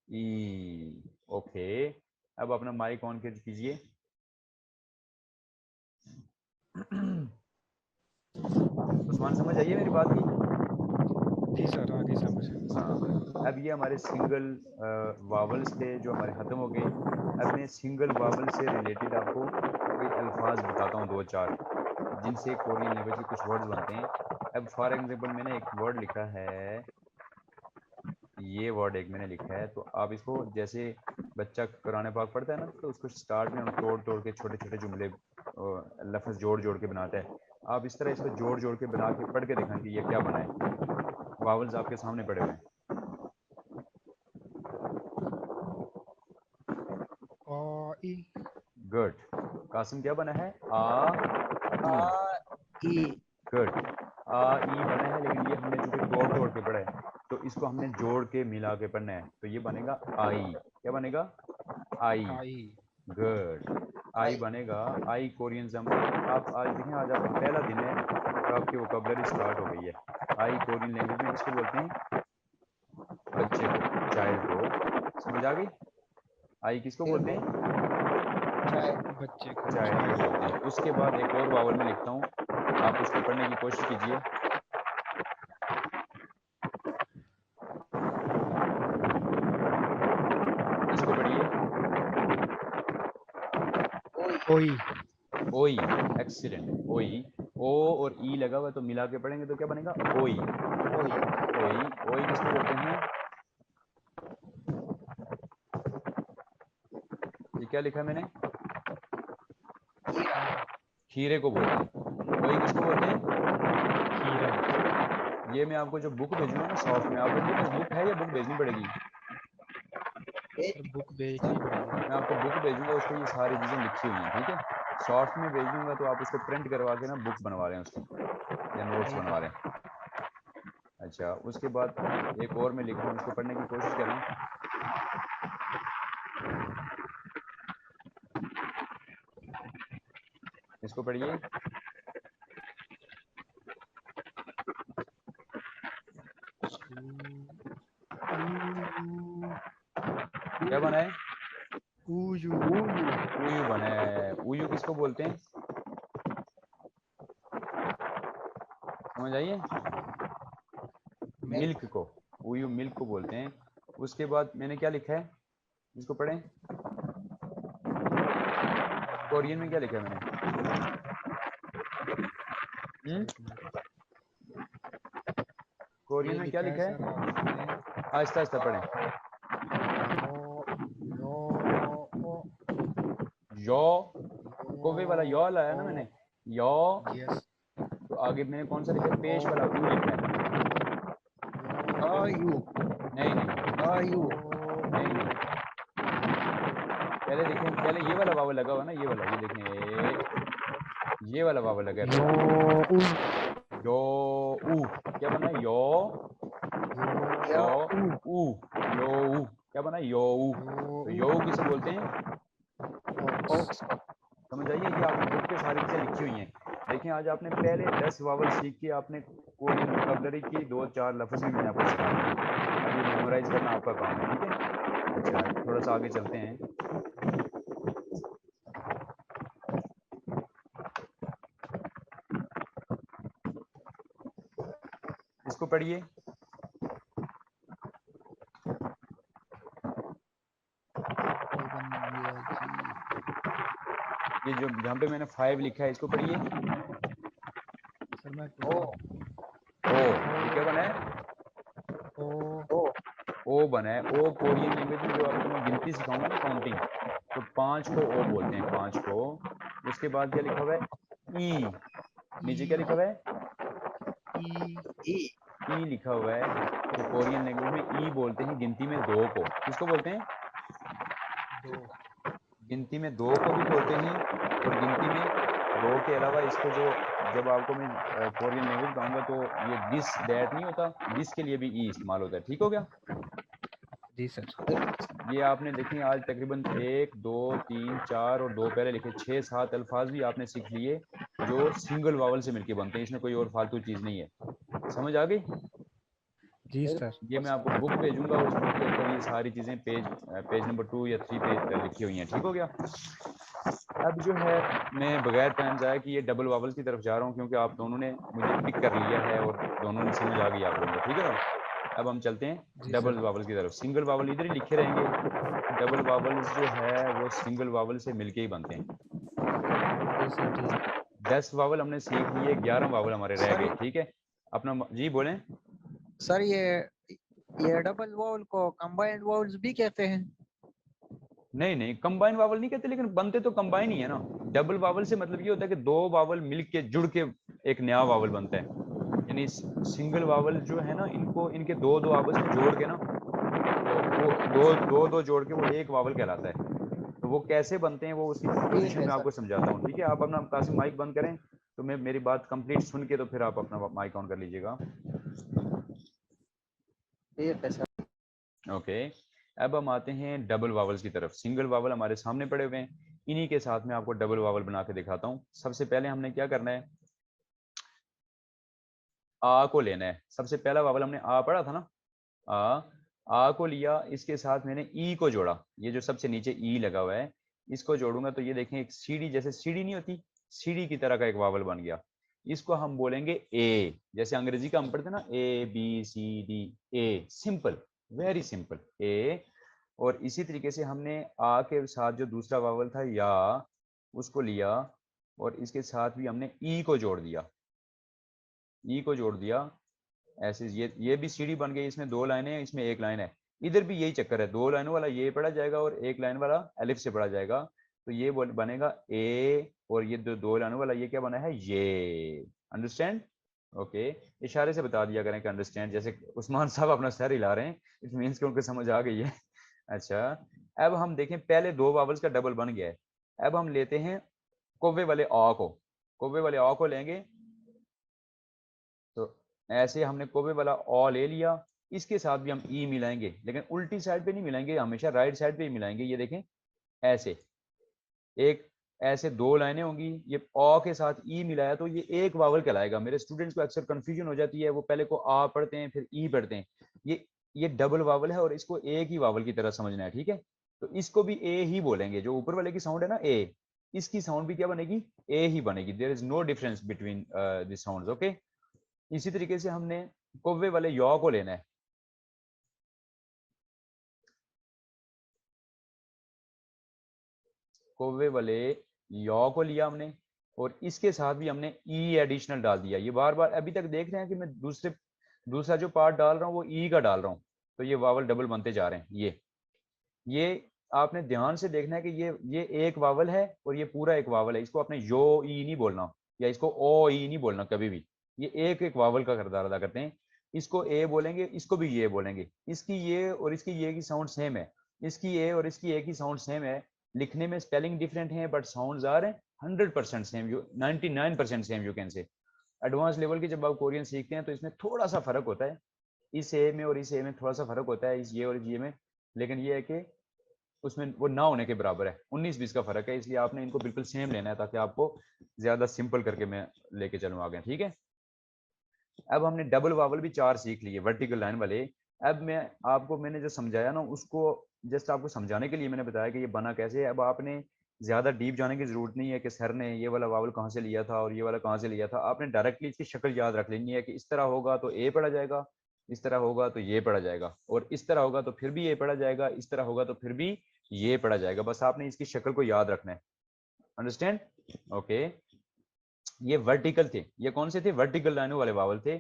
A: ई। ओके, अब अपना माइक ऑन कीजिए। उस्मान, समझ आइए मेरी बात की?
C: जी सर, आगे समझ।
A: हाँ, अब ये हमारे सिंगल वावल्स थे जो हमारे ख़त्म हो गए। अब मैं सिंगल वावल से रिलेटेड आपको कोई अल्फाज बताता हूँ, दो चार, जिनसे कोरियन लैंग्वेज के कुछ वर्ड्स बनते हैं। अब फॉर एग्जांपल मैंने एक वर्ड लिखा है, ये वर्ड एक मैंने लिखा है, तो आप इसको जैसे बच्चा कुरान पाक पढ़ता है ना, तो उसको स्टार्ट में हम तोड़ तोड़ के छोटे छोटे जुमले लफ्ज़ जोड़ जोड़ के बनाता है। आप इस तरह इसको जोड़ जोड़ के बना के पढ़ के देखें कि ये क्या बना है। वावल्स आपके सामने पड़े हुए हैं।
C: ई।
A: गुड। कासिम, क्या बना है? आ,
B: आ,
A: ई।
B: ई।
A: गुड। आ, ई बना है, लेकिन ये हमने चूंकि तोड़ तोड़ के पढ़ा है, तो इसको हमने जोड़ के मिला के पढ़ना है, तो ये बनेगा आई। क्या बनेगा? आई।
C: आई।
A: गुड। आई
B: आई।
A: बनेगा आई। कोरियन जम, आप आज देखें, आज आपका पहला दिन है तो आपकी वोकैबुलरी स्टार्ट हो गई है। आई कोरियन लैंग्वेज में किसको बोलते हैं? बच्चे को, चाइल्ड को। समझ आ गई? आई किसको बोलते हैं?
C: बच्चे को
A: चाइल्ड को बोलते हैं। उसके बाद एक और वावल में लिखता हूँ, आप उसको पढ़ने की कोशिश कीजिए। इसको पढ़िए।
C: ओई।
A: ओई। एक्सीलेंट। ओई। ओ और ई लगा हुआ, तो मिला के पढ़ेंगे तो क्या बनेगा? ओई।
B: ओई।
A: ओई। ओई किसको बोलते हैं? ये क्या लिखा मैंने? खीरे को बोलते हैं। ओई किसको बोलते हैं?
C: खीरा।
A: ये मैं आपको जो बुक भेजूंगा ना सॉफ्ट में, आपके पास बुक है या बुक भेजनी पड़ेगी?
C: सर बुक भेजनी पड़ेगी।
A: मैं आपको बुक भेजूंगा, उस पर ये सारी चीज़ें लिखी हुई हैं, ठीक है? सॉफ्ट में भेज दूंगा तो आप उसको प्रिंट करवा के ना बुक बनवा रहे हैं उसकी, या नोट्स बनवा रहे हैं। अच्छा, उसके बाद एक और मैं लिख रहा हूँ, इसको पढ़ने की कोशिश करें। इसको पढ़िए। क्या बना है?
C: उयू।
A: उयू बना है। उयू किसको बोलते हैं? समझ आइए? मिल्क को। उयू मिल्क को बोलते हैं। उसके बाद मैंने क्या लिखा है, इसको पढ़ें। कोरियन में क्या लिखा है मैंने? कोरियन
C: ये
A: में क्या
C: लिखा है
A: लिखा
C: सर
A: है?
C: आपने।
A: आहिस्ता आहिस्ता पढ़ें।
C: यो यो
A: यो। कोवे वाला यो लाया ना
C: ओ।
A: मैंने। यो।
C: यस।
A: तो आगे मैंने कौन सा लिखा है? पेश वाला ऊ लिखा है।
B: आयु।
A: नहीं नहीं
B: आयु।
A: नहीं नहीं। पहले देखें, पहले ये वाला वावल लगा हुआ ना, ये वाला, ये देखें, ये वाला वावल लगा है
C: यो
A: पहले।
C: उ।
A: यो। ऊ। क्या बना है? यो। यो। ऊ। यो ऊ। क्या बना है? यो ऊ। तो यो ऊ किसे बोलते हैं? समझ आइए? ये आपकी बुक पे सारी चीज़ें लिखी हुई हैं। देखें, आज आपने पहले 10 वावल सीख के आपने कोरियन वोकैबुलरी की 2-4 लफ्ज़ भी मैंने आपको सिखा दिए। अब ये मेमोराइज करना आपका काम है, ठीक है? अच्छा, थोड़ा सा आगे चलते हैं। इसको पढ़िए।
C: बन गया जी।
A: ये जो जहाँ पे मैंने 5 लिखा है इसको पढ़िए।
C: सर मैं
B: ओ
A: ओ, ये क्या बना है?
C: ओ
B: ओ
A: ओ बना है। ओ कोरियन लैंग्वेज में जो आपको मैं गिनती सिखाऊंगा ना, काउंटिंग, तो 5 को ओ बोलते हैं, 5 को। उसके बाद क्या लिखा हुआ है? ई। नीचे क्या लिखा हुआ है?
C: ई
B: ई
A: ई लिखा हुआ है। तो कोरियन लैंग्वेज में ई बोलते हैं गिनती में 2 को। किसको बोलते हैं?
C: 2
A: गिनती में 2 को भी बोलते हैं, और गिनती में 2 के अलावा इसको जो, जब आपको मैं कोरियन लैंग्वेज बताऊंगा तो ये दिस दैट नहीं होता, दिस के लिए भी ई इस्तेमाल होता है। ठीक हो गया?
C: जी सर।
A: ये आपने देखिए आज तकरीबन 1 2 3 4 और 2 पहले लिखे, 6 7 अल्फाज भी आपने सीख लिए जो सिंगल वावल से मिलके बनते हैं। इसमें कोई और फालतू चीज नहीं है। समझ आ गई?
C: जी सर।
A: ये मैं आपको बुक भेजूंगा, उस बुक के ऊपर ये सारी चीजें पेज नंबर 2 या 3 पे लिखी हुई हैं। ठीक हो गया? अब जो है मैं बगैर टाइम जाए कि ये डबल वावल की तरफ जा रहा हूँ, क्योंकि आप दोनों ने मुझे पिक कर लिया है और दोनों ने समझ आ गई आप लोगों को। ठीक है ना? अब हम चलते हैं
C: जी
A: डबल
C: सर।
A: वावल की तरफ। सिंगल वावल इधर ही लिखे रहेंगे। डबल वावल्स जो है वो सिंगल वावल से मिलके ही बनते हैं।
C: जी सर। जी
A: 10 वावल हमने सीख लिए, 11 वावल हमारे रह
B: सर
A: गए। ठीक है? अपना जी बोलें।
B: सर ये डबल वॉल को कंबाइंड वॉल्स भी कहते हैं।
A: नहीं नहीं, कंबाइन वावल नहीं कहते, लेकिन बनते तो कंबाइन ही है ना। डबल वावल से मतलब ये होता है कि 2 वावल मिल के जुड़ के एक नया वावल बनता है। यानी सिंगल वावल जो है ना, इनको इनके दो दो आपस में जोड़ के ना, तो वो दो जोड़ के वो एक वावल कहलाता है। तो वो कैसे बनते हैं वो उसकी
B: ठीक
A: प्रोपोजिशन
B: है
A: में
B: सर।
A: आपको समझाता हूँ। ठीक है? आप अपना कासिम माइक बंद करें, तो मैं मेरी बात कंप्लीट सुन के तो फिर आप अपना माइक ऑन कर लीजिएगा।
B: ठीक है सर।
A: ओके। अब हम आते हैं डबल वावल्स की तरफ। सिंगल वावल हमारे सामने पड़े हुए हैं, इन्हीं के साथ में आपको डबल वावल बना के दिखाता हूँ। सबसे पहले हमने क्या करना है, आ को लेना है। सबसे पहला वावल हमने आ पढ़ा था ना, आ को लिया, इसके साथ मैंने ई को जोड़ा। ये जो सबसे नीचे ई लगा हुआ है, इसको जोड़ूंगा तो ये देखें एक सीढ़ी, जैसे सीढ़ी नहीं होती, सीढ़ी की तरह का एक वावल बन गया। इसको हम बोलेंगे ए। जैसे अंग्रेजी का हम पढ़ते ना, A B C D, A. Simple, very simple, A. और इसी तरीके से हमने आ के साथ जो दूसरा वावल था या, उसको लिया और इसके साथ भी हमने ई को जोड़ दिया। ई को जोड़ दिया ऐसे, ये भी सीढ़ी बन गई। इसमें 2 लाइनें हैं, इसमें 1 लाइन है। इधर भी यही चक्कर है, 2 लाइनों वाला ये पढ़ा जाएगा और 1 लाइन वाला अलिफ से पढ़ा जाएगा। तो ये बनेगा ए, और ये 2 लाइनों वाला ये क्या बना है, ये। अंडरस्टैंड? ओके। इशारे से बता दिया करें कि अंडरस्टैंड। जैसे उस्मान साहब अपना सर हिला रहे हैं, इट मीन्स कि उनको समझ आ गई है। अच्छा, अब हम देखें, पहले 2 वावल्स का डबल बन गया है। अब हम लेते हैं कौवे वाले आ को। कौवे वाले आ को लेंगे तो ऐसे हमने कौवे वाला अ ले लिया। इसके साथ भी हम ई मिलाएंगे, लेकिन उल्टी साइड पे नहीं मिलाएंगे, हमेशा राइट साइड पे ही मिलाएंगे। ये देखें ऐसे, एक ऐसे 2 लाइनें होंगी। ये अ के साथ ई मिलाया तो ये एक वावल कहलाएगा। मेरे स्टूडेंट्स को अक्सर कंफ्यूजन हो जाती है, वो पहले को आ पढ़ते हैं फिर ई पढ़ते हैं। ये डबल वावल है और इसको एक ही वावल की तरह समझना है। ठीक है? तो इसको भी ए ही बोलेंगे। जो ऊपर वाले की साउंड है ना ए, इसकी साउंड भी क्या बनेगी, ए ही बनेगी। There is no difference between the sounds. Okay. इसी तरीके से हमने कौवे वाले यौ को लेना है। कौवे वाले यौ को लिया हमने, और इसके साथ भी हमने ई एडिशनल डाल दिया। ये बार बार अभी तक देख रहे हैं कि मैं दूसरा जो पार्ट डाल रहा हूँ वो ई का डाल रहा हूँ, तो ये वावल डबल बनते जा रहे हैं। ये आपने ध्यान से देखना है कि ये एक वावल है और ये पूरा एक वावल है। इसको आपने यो ई नहीं बोलना, या इसको ओ ई नहीं बोलना कभी भी। ये एक एक वावल का किरदार अदा करते हैं। इसको ए बोलेंगे, इसको भी ये बोलेंगे। इसकी ये और इसकी ये की साउंड सेम है, इसकी ए और इसकी ए की साउंड सेम है। लिखने में स्पेलिंग डिफरेंट है, but sounds are 100% same, 99% same you can say. Advance level की जब आप कोरियन सीखते हैं तो इसमें थोड़ा सा फर्क होता है, इस ए में और इस ए में थोड़ा सा फर्क होता है, इस ये और इस ये में। लेकिन ये है कि उसमें वो ना होने के बराबर है, 19-20 का फर्क है। इसलिए आपने इनको बिल्कुल सेम लेना है ताकि आपको ज्यादा सिंपल करके मैं लेके चलूँ आगे। ठीक है? अब हमने डबल वावल भी 4 सीख लिए, वर्टिकल लाइन वाले। अब मैंने जो समझाया ना, उसको जस्ट आपको समझाने के लिए मैंने बताया कि ये बना कैसे है। अब आपने ज्यादा डीप जाने की जरूरत नहीं है कि सर ने ये वाला वावल कहाँ से लिया था और ये वाला कहाँ से लिया था। आपने डायरेक्टली इसकी शक्ल याद रख लेनी है कि इस तरह होगा तो ए पढ़ा जाएगा, इस तरह होगा तो ये पढ़ा जाएगा, और इस तरह होगा तो फिर भी ये पढ़ा जाएगा, इस तरह होगा तो फिर भी ये पढ़ा जाएगा। बस आपने इसकी शक्ल को याद रखना है। अंडरस्टैंड? ओके, ये वर्टिकल थे, ये कौन से थे? वर्टिकल लाइनों वाले वावल थे।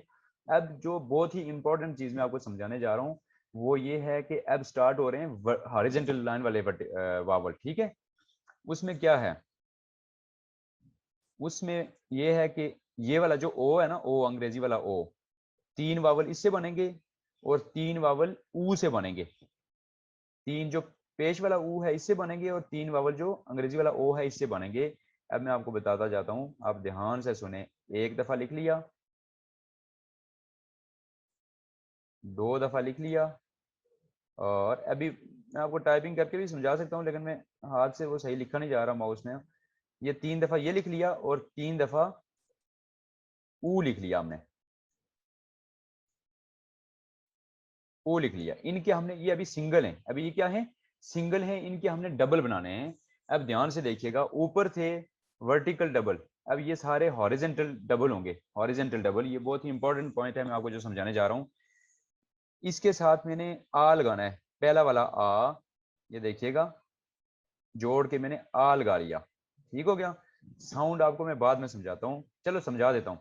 A: अब जो बहुत ही इंपॉर्टेंट चीज मैं आपको समझाने जा रहा हूँ वो ये है कि अब स्टार्ट हो रहे हैं हॉरिजॉन्टल लाइन वाले वावल, ठीक है? उसमें क्या है, उसमें ये है कि ये वाला जो ओ है ना, ओ अंग्रेजी वाला ओ, 3 वावल इससे बनेंगे और 3 वावल ऊ से बनेंगे। 3 जो पेश वाला ऊ है इससे बनेंगे और 3 वावल जो अंग्रेजी वाला ओ है इससे बनेंगे। अब मैं आपको बताता जाता हूं, आप ध्यान से सुने। एक दफा लिख लिया, 2 दफा लिख लिया, और अभी मैं आपको टाइपिंग करके भी समझा सकता हूं लेकिन मैं हाथ से वो सही लिखा नहीं जा रहा माउस में। ये 3 दफा ये लिख लिया और 3 दफा ऊ लिख लिया हमने, ओ लिख लिया। इनके हमने, ये अभी सिंगल हैं, अभी ये क्या है? सिंगल हैं, इनके हमने डबल बनाने हैं। अब ध्यान से देखिएगा, ऊपर थे वर्टिकल डबल, अब ये सारे हॉरिजॉन्टल डबल होंगे। हॉरिजॉन्टल डबल, ये बहुत ही इंपॉर्टेंट पॉइंट है, मैं आपको जो समझाने जा रहा हूँ। इसके साथ मैंने आ लगाना है, पहला वाला आ, ये देखिएगा जोड़ के मैंने आ लगा लिया, ठीक हो गया। साउंड आपको मैं बाद में समझाता हूँ, चलो समझा देता हूँ।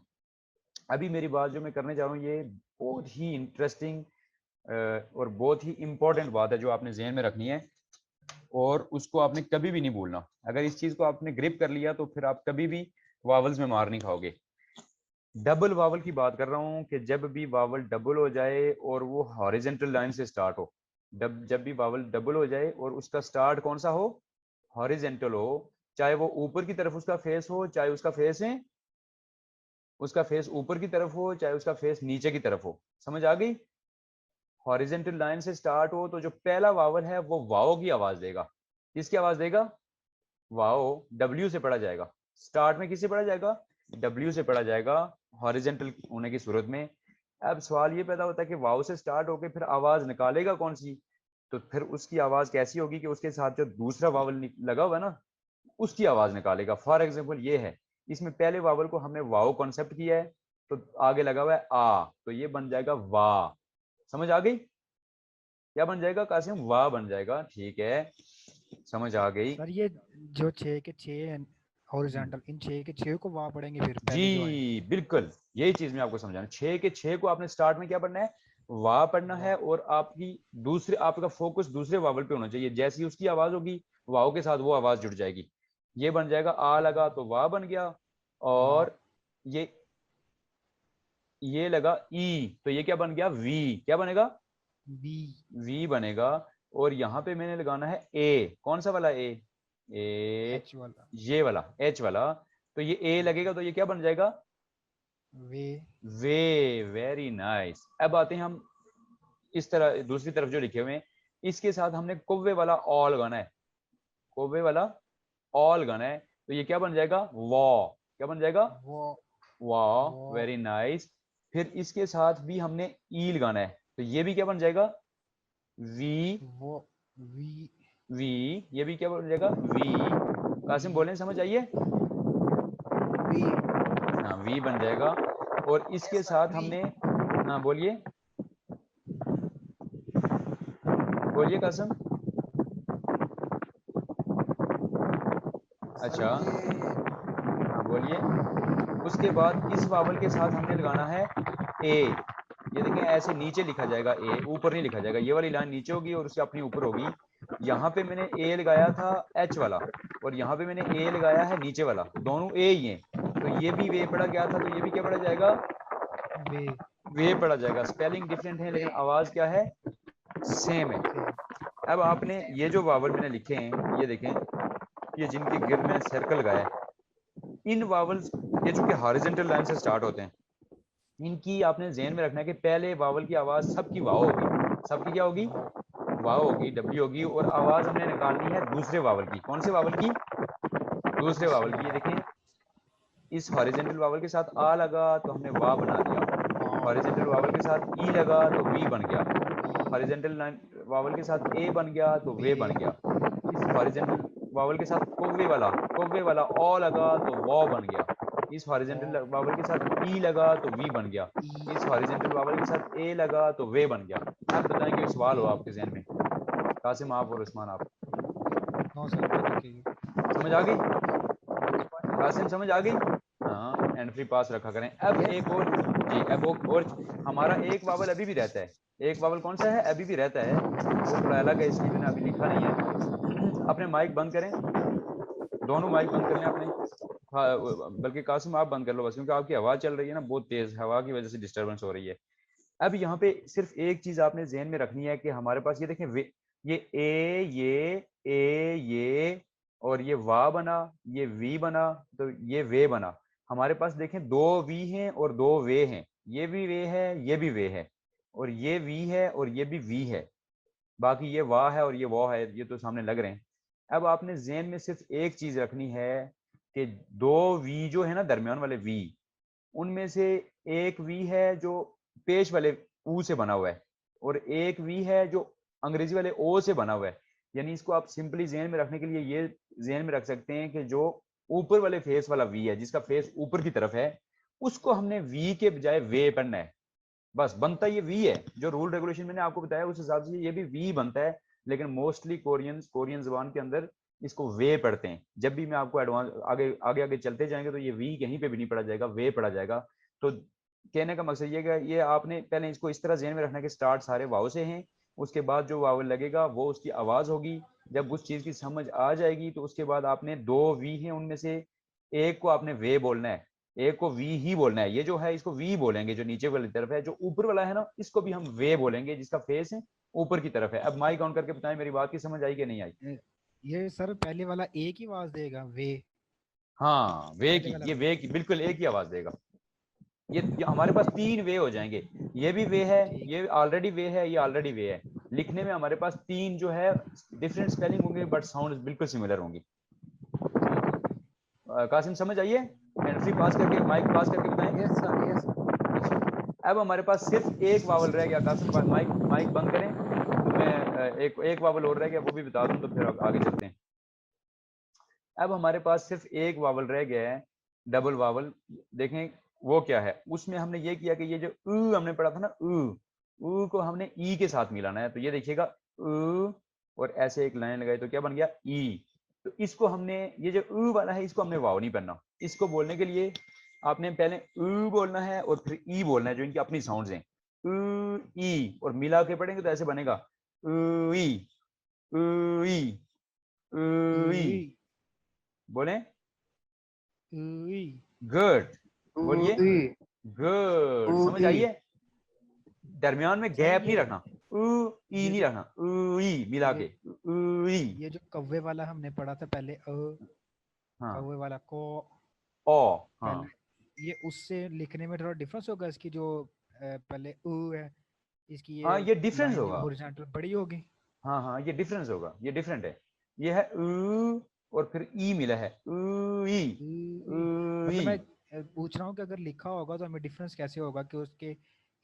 A: अभी मेरी बात जो मैं करने जा रहा हूँ ये बहुत ही इंटरेस्टिंग और बहुत ही इंपॉर्टेंट बात है जो आपने ज़हन में रखनी है और उसको आपने कभी भी नहीं भूलना। अगर इस चीज को आपने ग्रिप कर लिया तो फिर आप कभी भी वावल्स में मार नहीं खाओगे। डबल वावल की बात कर रहा हूं कि जब भी वावल डबल हो जाए और वो हॉरिजॉन्टल लाइन से स्टार्ट हो, जब भी वावल डबल हो जाए और उसका स्टार्ट कौन सा हो? हॉरिजॉन्टल हो, चाहे वो ऊपर की तरफ उसका फेस हो, चाहे उसका फेस है, उसका फेस ऊपर की तरफ हो, चाहे उसका फेस नीचे की तरफ हो। समझ आ गई? हॉरिजॉन्टल लाइन से स्टार्ट हो तो जो पहला वावल है वो वाओ की आवाज देगा। किसकी आवाज देगा? वाओ, डब्ल्यू से पढ़ा जाएगा। स्टार्ट में किससे पढ़ा जाएगा? डब्ल्यू से पढ़ा जाएगा हॉरिजॉन्टल होने की सूरत में। अब सवाल ये पैदा होता है कि वाओ से स्टार्ट होके फिर आवाज निकालेगा कौन सी? तो फिर उसकी आवाज कैसी होगी कि उसके साथ जो दूसरा वावल लगा हुआ है ना, उसकी आवाज निकालेगा। फॉर एग्जाम्पल ये है, इसमें पहले वावल को हमने वाओ कॉन्सेप्ट किया है तो आगे लगा हुआ है आ, तो ये बन जाएगा वाह। समझ आ गई? क्या बन जाएगा कासिम? वाह बन जाएगा, ठीक है, समझ आ गई।
C: सर ये जो 6 के 6 हॉरिजॉन्टल, इन 6 के 6 को वहां पढ़ेंगे फिर
A: जी
C: पहले जो आए।
A: बिल्कुल, यही चीज मैं आपको समझाना। 6 के 6 को आपने स्टार्ट में क्या पढ़ना है? वाह पढ़ना है,
C: वाह।
A: और आपकी दूसरे, आपका फोकस दूसरे वावल पे होना चाहिए। जैसी उसकी आवाज होगी वाव के साथ वो आवाज जुड़ जाएगी। ये बन जाएगा आ लगा तो वाह बन गया,
C: वाह।
A: और ये लगा ई तो ये क्या बन गया? वी। क्या बनेगा?
C: वी।
A: वी बनेगा। और यहाँ पे मैंने लगाना है ए, कौन सा वाला ए?
C: एच वाला।
A: ये वाला, एच वाला। तो ये ए लगेगा तो ये क्या बन जाएगा?
C: वे।
A: वे, वेरी नाइस। अब आते हैं हम इस तरह दूसरी तरफ जो लिखे हुए हैं, इसके साथ हमने कौवे वाला ऑल गाना है, कौवे वाला ऑल गाना है, तो ये क्या बन जाएगा? वॉ। क्या बन जाएगा?
C: वो।
A: वॉ,
C: वो।
A: Very nice. फिर इसके साथ भी हमने ईल गाना है, तो ये भी क्या बन जाएगा? वी।
C: वो। वी।
A: वी, ये भी क्या बन जाएगा? वी। कासिम बोले, समझ आइए?
C: वी।
A: हाँ, वी बन जाएगा। और इसके साथ
B: वी।
A: हमने, हाँ बोलिए, बोलिए कासिम।
B: सर
A: अच्छा,
B: ये
A: हाँ बोलिए। उसके बाद इस वावल के साथ हमने लगाना है ए। ये देखें ऐसे नीचे लिखा जाएगा ए, ऊपर नहीं लिखा जाएगा। ये वाली लाइन नीचे होगी और उससे अपनी ऊपर होगी। यहाँ पे मैंने ए लगाया था एच वाला, और यहाँ पे मैंने ए लगाया है नीचे वाला, दोनों ए ही हैं, तो ये भी वे पढ़ा गया था, तो ये भी क्या पढ़ा जाएगा?
C: वे।
A: वे पढ़ा जाएगा। स्पेलिंग डिफरेंट है लेकिन आवाज क्या है? सेम है। अब आपने ये जो वावल मैंने लिखे हैं, ये देखें, ये जिनके गिर्द मैंने सर्कल लगाया है, इन वावल्स, ये चूंकि हॉरिजॉन्टल लाइन से स्टार्ट होते हैं, इनकी आपने ज़हन में रखना है कि पहले वावल की आवाज सबकी वाव होगी। सबकी क्या होगी? वाव होगी, डब्ल्यू होगी। और आवाज हमने निकालनी है दूसरे वावल की। कौन से वावल की? दूसरे वावल की। ये देखें, इस हॉरिजॉन्टल वावल के साथ आ लगा तो हमने वाह बना दिया, हॉरिजॉन्टल वावल के साथ ई लगा तो वी बन गया, हॉरिजॉन्टल वावल के साथ ए बन गया तो वे बन गया। इस हॉरिजॉन्टल वावल के साथ कौवे वाला ओ लगा तो वॉ बन गया। इस हॉरिजॉन्टल वावल के साथ ई लगा तो वी बन गया। इस हॉरिजॉन्टल वावल के साथ ए लगा तो वे बन गया। अब बताएं कि सवाल हो आपके जहन में। कासिम आप और उस्मान आप,
C: नो सर,
A: समझ आ गई? कासिम समझ आ गई? हाँ, एंड फ्री पास रखा करें। अब एक और जी, अब और हमारा एक वावल अभी भी रहता है। एक वावल कौन सा है? अभी भी रहता है, वो थोड़ा अलग है, इसलिए मैंने अभी लिखा नहीं है। अपने माइक बंद करें, दोनों माइक बंद कर लें अपने। हाँ, बल्कि कासिम आप बंद कर लो बस, क्योंकि आपकी आवाज चल रही है ना बहुत तेज, हवा की वजह से डिस्टरबेंस हो रही है। अब यहाँ पे सिर्फ एक चीज आपने ज़हन में रखनी है कि हमारे पास ये देखें, ये ये और ये वा बना, ये वी बना, तो ये वे बना। हमारे पास देखें दो वी हैं और दो वे हैं, ये भी वे है, ये भी वे है, और ये वी है और ये भी वी है। बाकी ये वाह है और ये वो है, ये तो सामने लग रहे हैं। अब आपने ज़हन में सिर्फ एक चीज रखनी है कि दो वी जो है ना, दरमियान वाले वी, उनमें से एक वी है जो पेश वाले ऊ से बना हुआ है, और एक वी है जो अंग्रेजी वाले ओ से बना हुआ है। यानी इसको आप सिंपली ज़हन में रखने के लिए ये ज़हन में रख सकते हैं कि जो ऊपर वाले फेस वाला वी है, जिसका फेस ऊपर की तरफ है, उसको हमने वी के बजाय वे पढ़ना है। बस बनता ये वी है, जो रूल रेगुलेशन मैंने आपको बताया उस हिसाब से ये भी वी बनता है, लेकिन मोस्टली कोरियन जबान के अंदर इसको वे पढ़ते हैं। जब भी मैं आपको एडवांस आगे आगे आगे चलते जाएंगे तो ये वी कहीं पे भी नहीं पढ़ा जाएगा, वे पढ़ा जाएगा। तो कहने का मकसद ये कि ये आपने पहले इसको इस तरह ज़हन में रखना कि स्टार्ट सारे वाव से हैं, उसके बाद जो वावल लगेगा वो उसकी आवाज होगी। जब उस चीज की समझ आ जाएगी तो उसके बाद आपने दो वी हैं, उनमें से एक को आपने वे बोलना है, एक को वी ही बोलना है। ये जो है इसको वी बोलेंगे, जो नीचे वाली तरफ है। जो ऊपर वाला है ना, इसको भी हम वे बोलेंगे, जिसका फेस है ऊपर की तरफ है। अब माइक ऑन करके बताएं मेरी बात की समझ आई कि नहीं आई?
C: ये सर पहले वाला एक ही आवाज देगा, वे।
A: हाँ, वे
C: पहले
A: की,
C: वाला
A: ये वे की बिल्कुल एक ही आवाज देगा। ये हमारे पास तीन वे हो जाएंगे। ये भी वे है,
C: ठीक।
A: ये ऑलरेडी वे है, ये ऑलरेडी वे है। लिखने में हमारे पास तीन जो है डिफरेंट स्पेलिंग होंगे, बट साउंड बिल्कुल सिमिलर होंगी। कासिम समझ आइए? हैंड फ्री पास करके, माइक पास करके बताएं।
B: Yes sir, yes.
A: अच्छा, अब हमारे पास सिर्फ एक वावल रह गया। कासिम माइक माइक बंद करें, तो मैं एक एक वावल और रह गया, वो भी बता दूं, तो फिर आगे चलते हैं। अब हमारे पास सिर्फ एक वावल रह गया है, डबल वावल। देखें वो क्या है। उसमें हमने ये किया कि ये जो हमने पढ़ा था ना, को हमने ई के साथ मिलाना है। तो ये देखिएगा, और ऐसे एक लाइन लगाई तो क्या बन गया? ई। तो इसको हमने, ये जो वाला है, इसको हमने वाव नहीं पढ़ना। इसको बोलने के लिए आपने पहले बोलना है और फिर ई बोलना है, जो इनकी अपनी साउंड्स हैं। ई, और मिला के पढ़ेंगे तो ऐसे बनेगा, ई ई ई।
C: उई,
A: बोले
C: उई,
A: गुड, बोलिए
B: उई,
A: गुड। समझ
B: उई।
A: आइए? दरमियान में
C: सर
A: गैप नहीं रखना, ई
C: ये
A: नहीं
C: जो
A: रखना, ई मिला
C: ये
A: के, ई।
C: ये जो कौवे वाला हमने पढ़ा था पहले,
A: हाँ,
C: कौवे वाला को,
A: ओ,
C: पहले
A: हाँ
C: ये उससे लिखने में थोड़ा डिफरेंस होगा। इसकी जो पहले है, इसकी
A: हाँ,
C: ये
A: ये डिफरेंस
C: लाइन जो
A: होगा।
C: हॉरिजॉन्टल बड़ी होगी।
A: हाँ हाँ, ये डिफरेंस होगा, ये डिफरेंट है। ये है और फिर ई मिला है, ई
C: उई।
A: ई।
C: मतलब मैं पूछ रहा हूँ कि अगर लिखा होगा तो हमें डिफरेंस कैसे होगा कि उसके,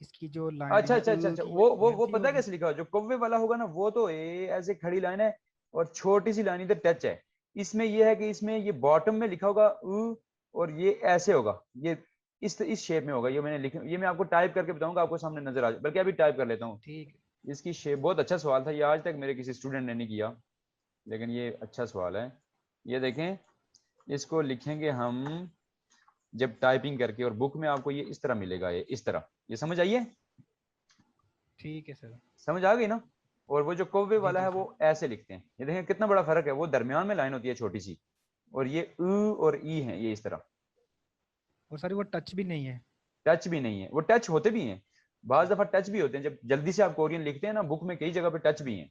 C: इसकी जो लाइन
A: अच्छा
C: है
A: अच्छा अच्छा अच्छा,
C: की,
A: वो
C: लेंथी
A: पता है
C: होगी।
A: कैसे लिखा हो? जो कौवे वाला होगा ना, वो तो ऐसे खड़ी लाइन है और छोटी सी लाइन इधर टच है। इसमें ये है कि इसमें ये बॉटम में लिखा होगा और ये ऐसे होगा, ये इस शेप में होगा। ये मैंने लिखा, ये मैं आपको टाइप करके बताऊंगा, आपको सामने नजर आ जाए। बल्कि अभी टाइप कर लेता हूँ।
C: ठीक है।
A: इसकी शेप बहुत अच्छा सवाल था, ये आज तक मेरे किसी स्टूडेंट ने नहीं किया, लेकिन ये अच्छा सवाल है। ये देखें, इसको लिखेंगे हम जब टाइपिंग करके, और बुक में आपको ये इस तरह मिलेगा, ये इस तरह। ये समझ आइए?
C: ठीक है सर।
A: समझ आ गई ना? और वो जो कौवे
C: जी
A: वाला है
C: जी
A: वो
C: सर।
A: ऐसे लिखते हैं। ये देखें कितना बड़ा फर्क है, वो दरमियान में लाइन होती है छोटी सी, और ये और ई है, ये इस तरह।
C: और सर वो टच भी नहीं है।
A: टच भी नहीं है, वो टच होते भी हैं, बाज दफा टच भी होते हैं। जब जल्दी से आप कोरियन लिखते हैं ना, बुक में कई जगह पे टच भी हैं।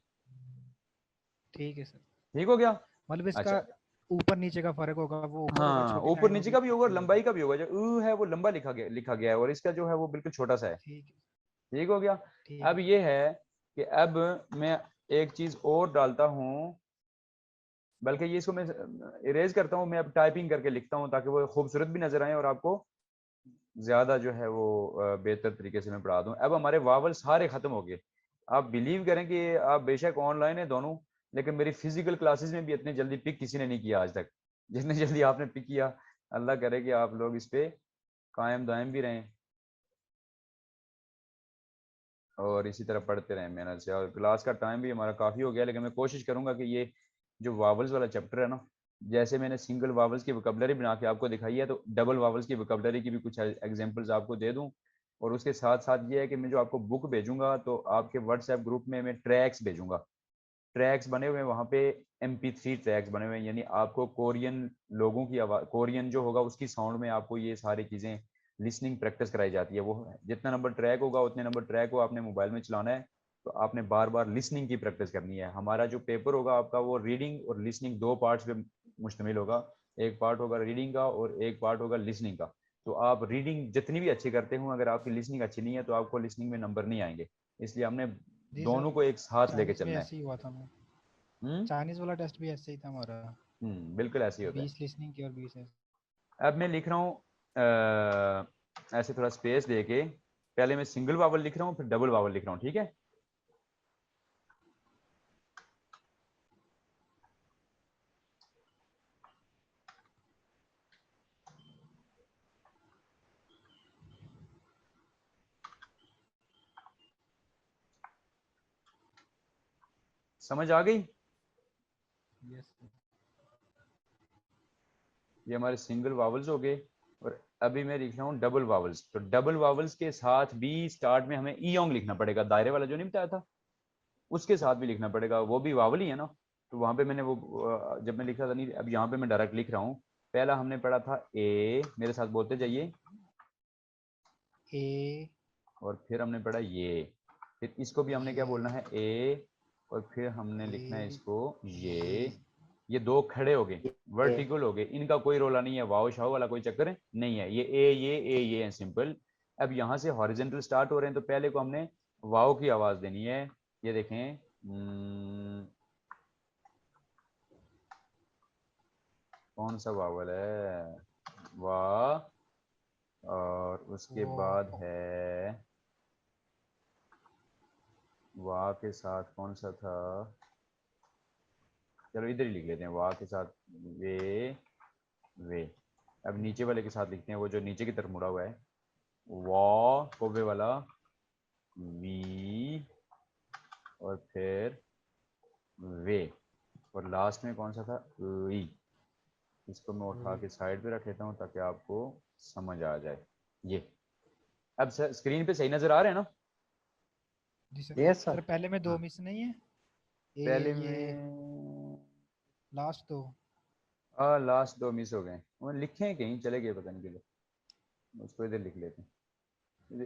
C: ठीक है सर।
A: ठीक हो गया?
C: मतलब इसका
A: अच्छा,
C: ऊपर नीचे का फर्क होगा, वो ऊपर होगा,
A: हाँ,
C: छोटी
A: ऊपर
C: लाइन
A: नीचे
C: होगी,
A: का भी होगा और
C: बड़ी होगी।
A: लंबाई का भी होगा। जो है वो लंबा लिखा गया है, और इसका जो है वो बिल्कुल छोटा सा है।
C: ठीक है।
A: ठीक हो गया?
C: ठीक
A: अब
C: है।
A: ये है कि अब मैं एक चीज और डालता हूँ, बल्कि ये इसको मैं इरेज करता हूँ, मैं अब टाइपिंग करके लिखता हूँ ताकि वो खूबसूरत भी नजर आए और आपको ज्यादा जो है वो बेहतर तरीके से मैं पढ़ा दूँ। अब हमारे वावल सारे खत्म हो गए। आप बिलीव करें कि आप बेशक ऑनलाइन है दोनों, लेकिन मेरी फिजिकल क्लासेस में भी इतने जल्दी पिक किसी ने नहीं किया आज तक, जितने जल्दी आपने पिक किया। अल्लाह करे कि आप लोग इस पे कायम दायम भी रहें और इसी तरह पढ़ते रहें मेहनत से। और क्लास का टाइम भी हमारा काफ़ी हो गया, लेकिन मैं कोशिश करूंगा कि ये जो वावल्स वाला चैप्टर है ना, जैसे मैंने सिंगल वावल्स की वोकैबुलरी बना के आपको दिखाई है, तो डबल वावल्स की वोकैबुलरी की भी कुछ एग्जांपल्स आपको दे दूं। और उसके साथ साथ ये है कि मैं जो आपको बुक भेजूंगा तो आपके व्हाट्सएप ग्रुप में मैं ट्रैक्स भेजूंगा। ट्रैक्स बने हुए हैं वहाँ पे, MP3 ट्रैक्स बने हुए हैं, यानी आपको कोरियन लोगों की आवाज़, कोरियन जो होगा उसकी साउंड में आपको ये सारी चीज़ें लिसनिंग प्रैक्टिस कराई जाती है। वो जितना नंबर ट्रैक होगा उतने नंबर ट्रैक को आपने मोबाइल में चलाना है, तो आपने बार बार लिसनिंग की प्रैक्टिस करनी है। हमारा जो पेपर होगा आपका वो रीडिंग और लिसनिंग दो पार्ट्स पे मुश्तमिल होगा। एक पार्ट होगा रीडिंग का और एक पार्ट होगा लिसनिंग का। तो आप रीडिंग जितनी भी अच्छी करते हो, अगर आपकी लिसनिंग अच्छी नहीं है तो आपको लिसनिंग में नंबर नहीं आएंगे। इसलिए हमने
C: जी
A: दोनों
C: सर,
A: को एक साथ लेके
C: चाइनीज में
A: चलना है।
C: ऐसे ही हुआ था मैं,
A: हम्म।
C: चाइनीज वाला टेस्ट भी ऐसे ही था हमारा,
A: बिल्कुल ऐसे ही होता है।
C: 20 लिसनिंग की और 20 ऐसे।
A: अब मैं लिख रहा हूँ ऐसे थोड़ा स्पेस दे के, पहले मैं सिंगल वावल लिख रहा हूँ फिर डबल वावल लिख रहा हूँ, ठीक है। समझ आ गई?
C: यस।
A: ये हमारे सिंगल वावल्स हो गए। और अभी मैं लिख रहा हूँ डबल वावल्स। तो डबल वावल्स के साथ भी स्टार्ट में हमें ईयोंग लिखना पड़ेगा, दायरे वाला जो नहीं बताया था उसके साथ भी लिखना पड़ेगा, वो भी वावल ही है ना। तो वहां पे मैंने वो जब मैं लिखा था नहीं, अब यहाँ पे मैं डायरेक्ट लिख रहा हूँ। पहला हमने पढ़ा था ए, मेरे साथ बोलते जाइए।
C: ए,
A: और फिर हमने पढ़ा ये, फिर इसको भी हमने क्या बोलना है, ए। और फिर हमने लिखना है
C: ए,
A: इसको
C: ये,
A: ये दो खड़े हो गए,
B: ये
A: वर्टिकल हो गए, इनका कोई रोला नहीं है, वाव शाव वाला कोई चक्कर नहीं है। ये ए ये है, सिंपल। अब यहाँ से हॉरिजेंटल स्टार्ट हो रहे हैं तो पहले को हमने वाव की आवाज देनी है। ये देखें, कौन सा वावल है, वाह। और उसके बाद
C: वो,
A: है, वाह के साथ कौन सा था, चलो इधर ही लिख लेते हैं, वाह के साथ वे, वे। अब नीचे वाले के साथ लिखते हैं, वो जो नीचे की तरफ मुड़ा हुआ है, वा कोबे वाला, वी, और फिर वे। और लास्ट में कौन सा था, ई। इसको मैं उठा के साइड पे रख लेता हूँ ताकि आपको समझ आ जाए। ये अब स्क्रीन पे सही नजर आ रहे हैं ना?
C: जी सर।
B: Yes sir.
C: सर पहले में दो
A: हाँ।
C: मिस नहीं है, ए
A: पहले
C: ये
A: में
C: लास्ट दो।
A: लास्ट दो मिस हो गए, वो लिखे हैं कहीं चले गए पता नहीं किधर। उसको इधर लिख लेते हैं,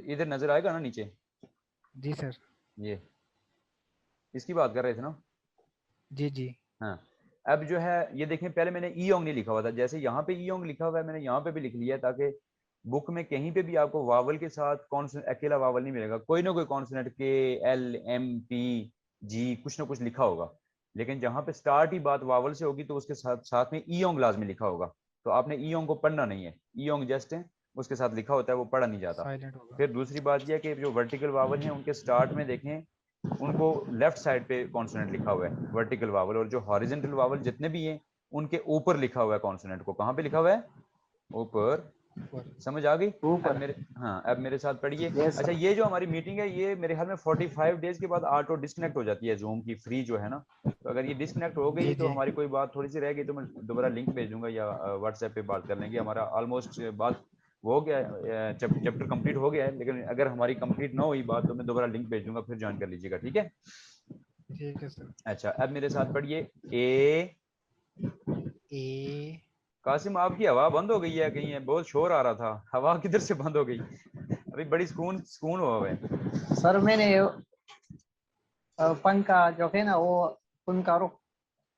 A: इधर नजर आएगा ना नीचे।
C: जी सर।
A: ये इसकी बात कर रहे थे ना?
C: जी जी।
A: हाँ। अब जो है ये देखें, पहले मैंने ईयोंग नहीं लिखा हुआ था, जैसे यहाँ पे ईयोंग लिखा हुआ है मैंने यहाँ पे भी लिख लिया है, ताकि बुक में कहीं पे भी आपको वावल के साथ कॉन्सोनेंट, अकेला वावल नहीं मिलेगा, कोई ना कोई कॉन्सोनेंट, KLMPG कुछ ना कुछ लिखा होगा। लेकिन जहाँ पे स्टार्ट ही बात वावल से होगी तो उसके साथ साथ में ईयोंग लाजमी लिखा होगा। तो आपने ईयोंग को पढ़ना नहीं है, ईयोंग जस्ट है उसके साथ लिखा होता है, वो पढ़ा नहीं जाता।
C: साइलेंट होगा।
A: फिर दूसरी बात यह है कि जो वर्टिकल वावल हैं उनके स्टार्ट में देखें, उनको लेफ्ट साइड पे कॉन्सोनेंट लिखा हुआ है वर्टिकल वावल, और जो हॉरिजेंटल वावल जितने भी हैं उनके ऊपर लिखा हुआ है कॉन्सोनेंट को। कहाँ पे लिखा हुआ है, ऊपर।
C: ऊपर।
A: समझ आ गई? अब
B: ऊपर।
A: मेरे, हाँ अब मेरे साथ पढ़िए।
B: यस
A: अच्छा,
B: सर।
A: ये जो हमारी मीटिंग है ये मेरे ख्याल में 45 डेज के बाद ऑटो डिस्कनेक्ट हो जाती है, जूम की फ्री जो है ना। तो अगर ये डिस्कनेक्ट हो गई
C: जी
A: तो
C: जी।
A: हमारी कोई बात थोड़ी सी रह गई तो मैं दोबारा लिंक भेज दूंगा या व्हाट्सएप पे बात कर लेंगे। हमारा ऑलमोस्ट बात वो हो गया है, चैप्टर कंप्लीट हो गया है, लेकिन अगर हमारी कंप्लीट ना हुई बात तो मैं दोबारा लिंक भेज दूंगा, फिर ज्वाइन कर लीजिएगा, ठीक है।
C: ठीक है सर।
A: अच्छा, अब मेरे साथ पढ़िए, ए।
C: ए,
A: कासिम आपकी हवा बंद हो गई है कहीं, है बहुत शोर आ रहा था, हवा किधर से बंद हो गई? अभी बड़ी सुकून सुकून हुआ है।
B: सर मैंने पंखा जो है ना वो उनका रुख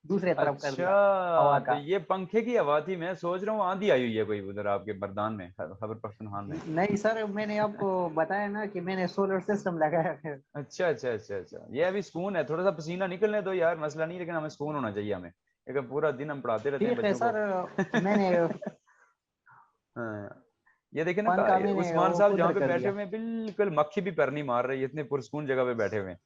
B: दूसरे तरफ कर दिया
A: अच्छा,
B: हवा
A: तो
B: का।
A: ये पंखे की हवा थी, मैं सोच रहा हूँ आंधी आई हुई है कोई उधर आपके बरदान में, खैबर पख्तूनख्वा में।
B: नहीं सर, मैंने आपको बताया ना कि मैंने सोलर सिस्टम लगाया है।
A: अच्छा अच्छा अच्छा अच्छा, ये अभी सुकून है, थोड़ा सा पसीना निकलने दो यार, मसला नहीं, लेकिन हमें सुकून होना चाहिए हमें, लेकिन पूरा दिन हम पढ़ाते रहते हैं
B: ठीक है
A: बच्चों को।
B: सर। मैंने
A: हाँ, ये देखे ना
B: पंखा मैंने
A: उस्मान
B: वो
A: साहब जहाँ
B: उधर
A: पे
B: कर
A: बैठे
B: दिया।
A: हुए हैं बिल्कुल मक्खी भी पर नहीं मार रही है, इतने पुरसकून जगह पे बैठे हुए हैं।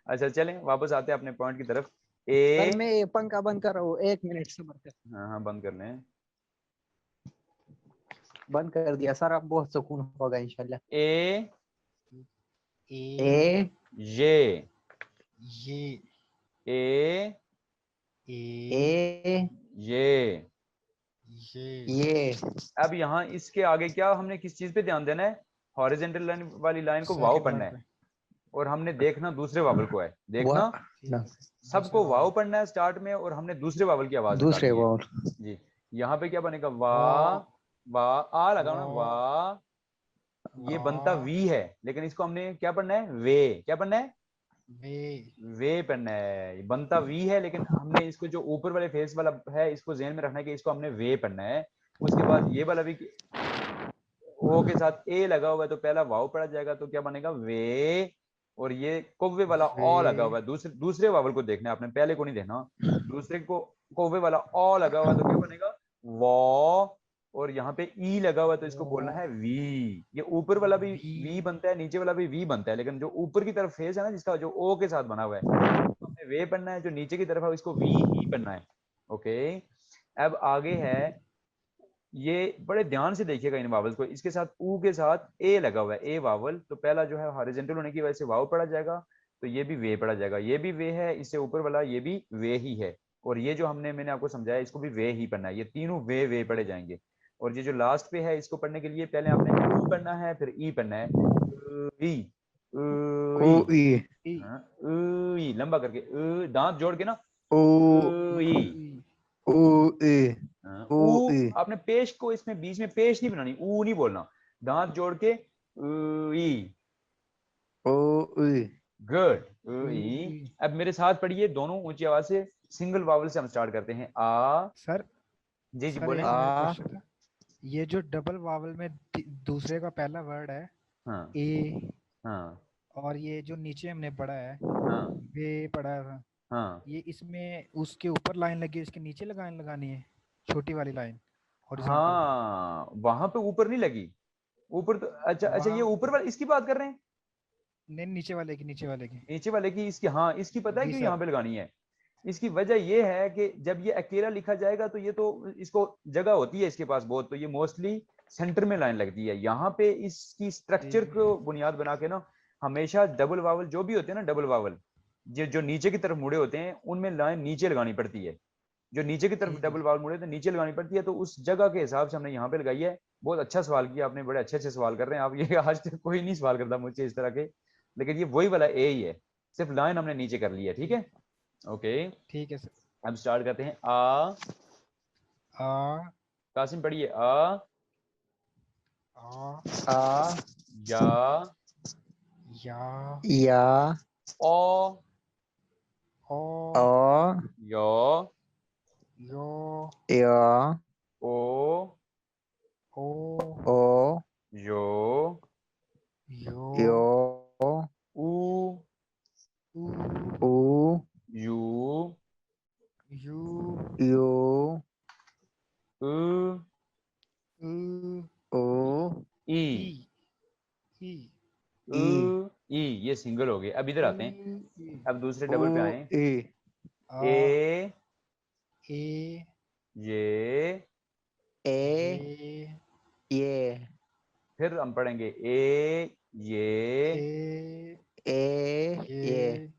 A: अच्छा चलें वापस आते हैं अपने पॉइंट की तरफ।
B: सर
A: ए,
B: मैं ये पंखा बंद कर रहा हूँ, 1 मिनट सब्र कर।
A: हाँ हाँ बंद कर लें।
B: बंद कर दिया सर, अब बहुत सुकून होगा इंशाल्लाह।
A: ए,
C: ए,
B: ए,
A: ये,
C: ये,
A: ए,
C: ए,
B: ये
C: ये,
A: अब यहाँ इसके आगे क्या हमने किस चीज पे ध्यान देना है? हॉरिजेंटल लाइन वाली लाइन को वाव
C: सेकंड
A: पढ़ना
C: वर्ड
A: है,
C: पे,
A: और हमने देखना दूसरे वावल को है।
B: वा
A: देखना
C: ठीक है,
A: सबको
C: दूसरे
A: वाव
C: वावल,
A: पढ़ना है स्टार्ट में, और हमने दूसरे वावल की आवाज
B: दूसरे
A: निकालनी है।
B: वाउल
A: जी, यहाँ पे क्या बनेगा? वा,
C: वा,
A: वा, आ लगाओ ना,
C: वा,
A: वाह। ये बनता
C: आ,
A: वी है, लेकिन इसको हमने क्या पढ़ना है? वे। क्या पढ़ना है?
C: वे,
A: वे पढ़ना है। ये बनता वी है, लेकिन हमने इसको जो ऊपर वाले फेस वाला है इसको ध्यान में रखना है कि इसको हमने वे पढ़ना है। उसके बाद ये वाला भी ओ के साथ ए लगा हुआ है, तो पहला वाव पढ़ा जाएगा, तो क्या बनेगा? वे। और ये कौवे वाला ओ लगा हुआ
C: वे,
A: है, दूसरे दूसरे वावल को देखना है आपने, पहले को नहीं देखना। दूसरे को कौवे वाला ओ लगा हुआ है, तो क्या बनेगा? वॉ। और यहाँ पे ई लगा हुआ है, तो इसको बोलना
C: वो,
A: है वी। ये ऊपर वाला भी
C: वी,
A: वी बनता है, नीचे वाला भी वी बनता है, लेकिन जो ऊपर की तरफ फेस है ना, जिसका जो ओ के साथ बना हुआ है, इसको हमने वे पढ़ना है। जो नीचे की तरफ है इसको वी ही पढ़ना है। ओके। अब आगे है, ये बड़े ध्यान से देखिएगा इन वावल्स को। इसके साथ ऊ के साथ ए लगा हुआ है, ए वावल, तो पहला जो है हॉरिजॉन्टल होने की वजह से वाव पढ़ा जाएगा, तो ये भी वे पढ़ा जाएगा। ये भी वे है, इससे ऊपर वाला ये भी वे ही है। और ये जो मैंने आपको समझाया, इसको भी वे ही पढ़ना है। ये तीनों वे वे पढ़े जाएंगे। और ये जो लास्ट पे है, इसको पढ़ने के लिए पहले आपने ऊ पढ़ना है, फिर ई पढ़ना है। ई,
B: ओ
A: ई,
B: ई
C: ई,
A: हाँ, ई लंबा करके, दांत जोड़ के ना,
B: ओ
A: ई।
C: ई,
B: ओ ई
A: हाँ,
B: ओ
A: ऊ।
B: ई
A: आपने पेश को इसमें बीच में पेश नहीं बनानी, ऊ नहीं बोलना, दांत जोड़ के ई।
B: ओ ई
A: गुड। ई।
C: ई।
A: अब मेरे साथ पढ़िए दोनों ऊंची आवाज से। सिंगल वावल से हम स्टार्ट करते हैं। आ।
C: सर,
A: जी जी
C: सर
A: बोलें।
C: एक मेरा
B: आ
C: क्वेश्चन था, ये जो डबल वावल में दूसरे का पहला वर्ड है
A: हाँ
C: ए,
A: हाँ
C: और ये जो नीचे हमने पढ़ा है
A: हाँ
C: वे पढ़ा था,
A: हाँ
C: ये इसमें उसके ऊपर लाइन लगी है, इसके नीचे लगानी लगानी है, छोटी वाली लाइन, हॉरिजॉन्टल,
A: हाँ, वहां पे ऊपर नहीं लगी। ऊपर तो अच्छा अच्छा, ये
C: वहाँ,
A: ऊपर वाले इसकी बात कर रहे हैं?
C: नहीं नीचे वाले की, नीचे वाले की।
A: नीचे वाले की? इसकी, हाँ, इसकी पता है
C: जी
A: क्यों यहाँ
C: सर।
A: पे लगानी है? इसकी वजह ये है कि जब ये अकेला लिखा जाएगा, तो ये तो इसको जगह होती है इसके पास बहुत, तो ये मोस्टली सेंटर में लाइन लगती है। यहाँ पे इसकी स्ट्रक्चर
C: जी,
A: को बुनियाद बना के ना, हमेशा डबल वावल जो भी होते हैं ना, डबल वावल जो जो नीचे की तरफ मुड़े होते हैं, उनमें लाइन नीचे लगानी पड़ती है। जो नीचे की तरफ
C: जी, जी,
A: डबल वावल मुड़े तो नीचे लगानी पड़ती है, तो उस जगह के हिसाब से हमने यहाँ पे लगाई है। बहुत अच्छा सवाल किया आपने, बड़े अच्छे अच्छे सवाल कर रहे हैं आप। ये आज तक कोई नहीं सवाल करता मुझसे इस तरह के, लेकिन ये वही वाला ए ही है, सिर्फ लाइन हमने नीचे कर ली है। ठीक
C: ठीक,
A: है। ओके।
C: ठीक है सर।
A: अब स्टार्ट करते हैं। आ।
C: आ,
A: कासिम पढ़िए। आ,
C: आ,
B: आ
A: या,
C: या,
B: या
A: ओ,
C: ओ,
B: ओ
A: यो,
C: यो,
B: या
A: ओ,
C: ओ,
B: ओ
A: यो,
C: यो,
B: यो
A: ऊ,
C: ऊ,
B: ऊ
A: यू,
C: यू,
B: यू
A: उ,
C: ऊ,
B: ऊ
A: ई,
C: ई, ई,
A: उ,
B: ई
A: ई। ये सिंगल हो गए। अब इधर
C: ऊ,
A: आते हैं।
C: ई,
A: अब दूसरे
B: ऊ
A: डबल पे आए।
B: ई
C: आ,
A: ए,
C: ए,
A: ये,
B: ए
C: ये,
B: ये
A: फिर हम पढ़ेंगे ए, ये।
C: ए,
B: ये
C: ये,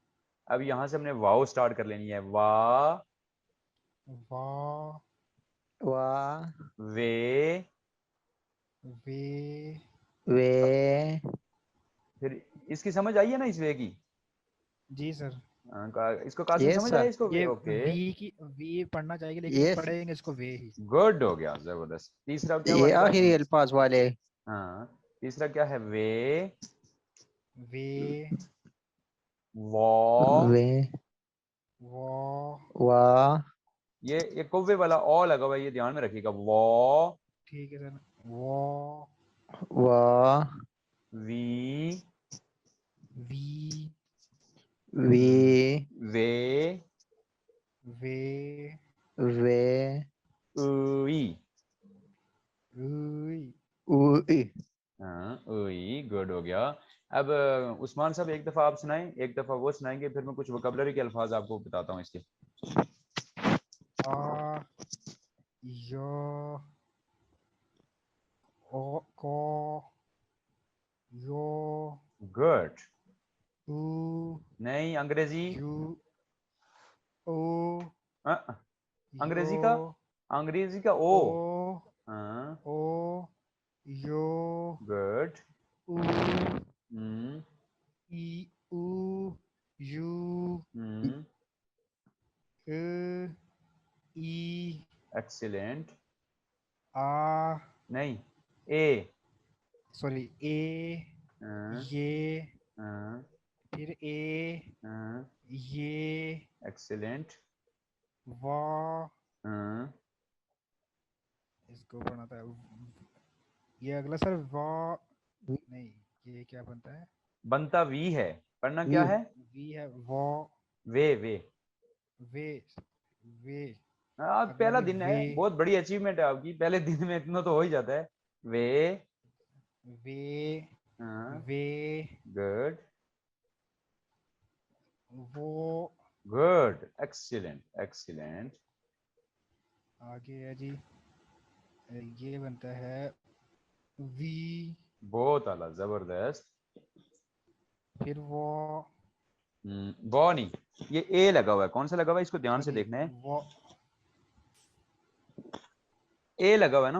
A: अब यहां से हमने वाव स्टार्ट कर लेनी है। वाह,
C: वा,
B: वा
A: वे,
C: वे,
B: वे
A: फिर इसकी समझ आई है ना इस वे की?
C: जी सर।
A: हाँ, इसको कासिम
B: यस
A: समझ आया
B: सर
A: इसको वे?
C: ये
A: ओके।
C: वी की, वी पढ़ना चाहिए, लेकिन
B: यस
C: पढ़ेंगे इसको वे ही।
A: गुड हो गया, जबरदस्त। तीसरा क्या
B: ये
A: बनेगा?
B: आखिरी अल्फाज वाले
A: हाँ, तीसरा क्या है? वे,
C: वे,
A: वॉ।
B: वे
C: वो,
B: वा
A: ये कौवे वाला ओ लगा हुआ है, ये ध्यान में रखिएगा। वॉ,
C: ठीक है सर। वो,
B: वा
A: वी,
C: वी,
B: वी
A: वे,
C: वे,
B: वे
A: उई।
C: उई।
B: ui
A: हाँ, उई, गुड हो गया। अब उस्मान साहब एक दफा आप सुनाएं, एक दफा वो सुनाएंगे, फिर मैं कुछ वोकैबुलरी के अल्फाज आपको बताता हूँ इसके।
C: आ, यो, ओ, को, यो,
A: गुड।
C: ऊ,
A: नहीं, अंग्रेजी।
C: यू, ओ,
A: अंग्रेजी
C: यो,
A: का, अंग्रेजी का ओ।
C: ओ,
A: हाँ,
C: ओ, यो,
A: गुड।
C: ऊ,
A: हम्म,
C: ई, ऊ, you,
A: hmm,
C: A, E,
A: excellent.
C: आ,
A: नहीं, ए।
C: सॉरी, ए,
A: हाँ,
C: ये,
A: हाँ,
C: फिर ए,
A: हाँ,
C: ये,
A: एक्सीलेंट।
C: वा,
A: हाँ,
C: इसको बनाता है ये अगला सर, वा, नहीं, ये क्या बनता है?
A: बनता वी है, पढ़ना क्या
B: वी
A: है?
C: वी है, वा,
A: वे।
C: वे, वे,
A: आज
C: अगला
A: पहला
C: भी
A: दिन है,
C: वे,
A: बहुत बड़ी अचीवमेंट है आपकी, पहले दिन में इतना तो हो ही जाता है। वे।
C: वे,
A: हाँ,
C: वे,
A: गुड,
C: वो,
A: गुड, एक्सीलेंट, एक्सीलेंट।
C: आगे है जी, ये बनता है वी,
A: बहुत आला, जबरदस्त।
C: फिर वो,
A: वो नहीं, ये ए लगा हुआ है, कौन सा लगा हुआ है, इसको ध्यान से
C: सॉरी,
A: देखना है।
C: वो,
A: ए लगा हुआ है ना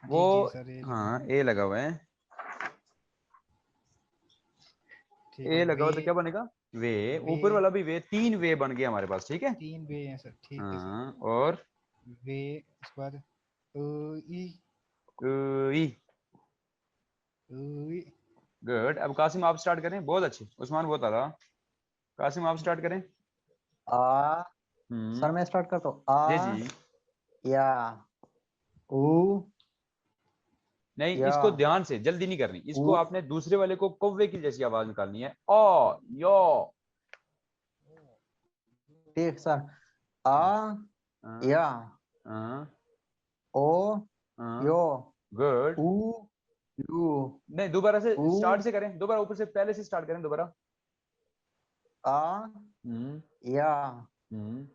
A: वो?
C: जी जी सर, ये लगा
A: हाँ,
C: है,
A: ए लगा हुआ है।
C: ठीक है,
A: ए लगा
C: वे,
A: हुआ तो क्या बनेगा? वे।
C: वे,
A: ऊपर वाला भी वे, तीन वे बन गए हमारे पास, ठीक है।
C: तीन वे हैं सर, ठीक है सर,
A: हाँ, और
C: वे, उसके बाद ई,
A: ई।
C: ई,
A: गुड। अब कासिम आप स्टार्ट करें, बहुत अच्छे, उस्मान बहुत आला। कासिम आप स्टार्ट करें।
B: आ।
A: हम्म,
B: सर मैं स्टार्ट करता हूँ।
A: जी
B: आ,
A: जी।
B: या, ऊ,
A: नहीं,
B: या,
A: इसको ध्यान से, जल्दी नहीं करनी, इसको
B: ऊ।
A: आपने दूसरे वाले को कौवे की जैसी आवाज निकालनी है। ओ, यो।
B: ठीक सर। आ,
A: हाँ,
B: या,
A: हाँ,
B: ओ,
A: हाँ,
B: यो,
A: गुड।
B: ऊ, यू,
A: नहीं, दोबारा से
B: ऊ,
A: स्टार्ट से करें, दोबारा ऊपर से पहले से स्टार्ट करें दोबारा।
B: आ,
A: हम्म,
B: या,
A: हम्म,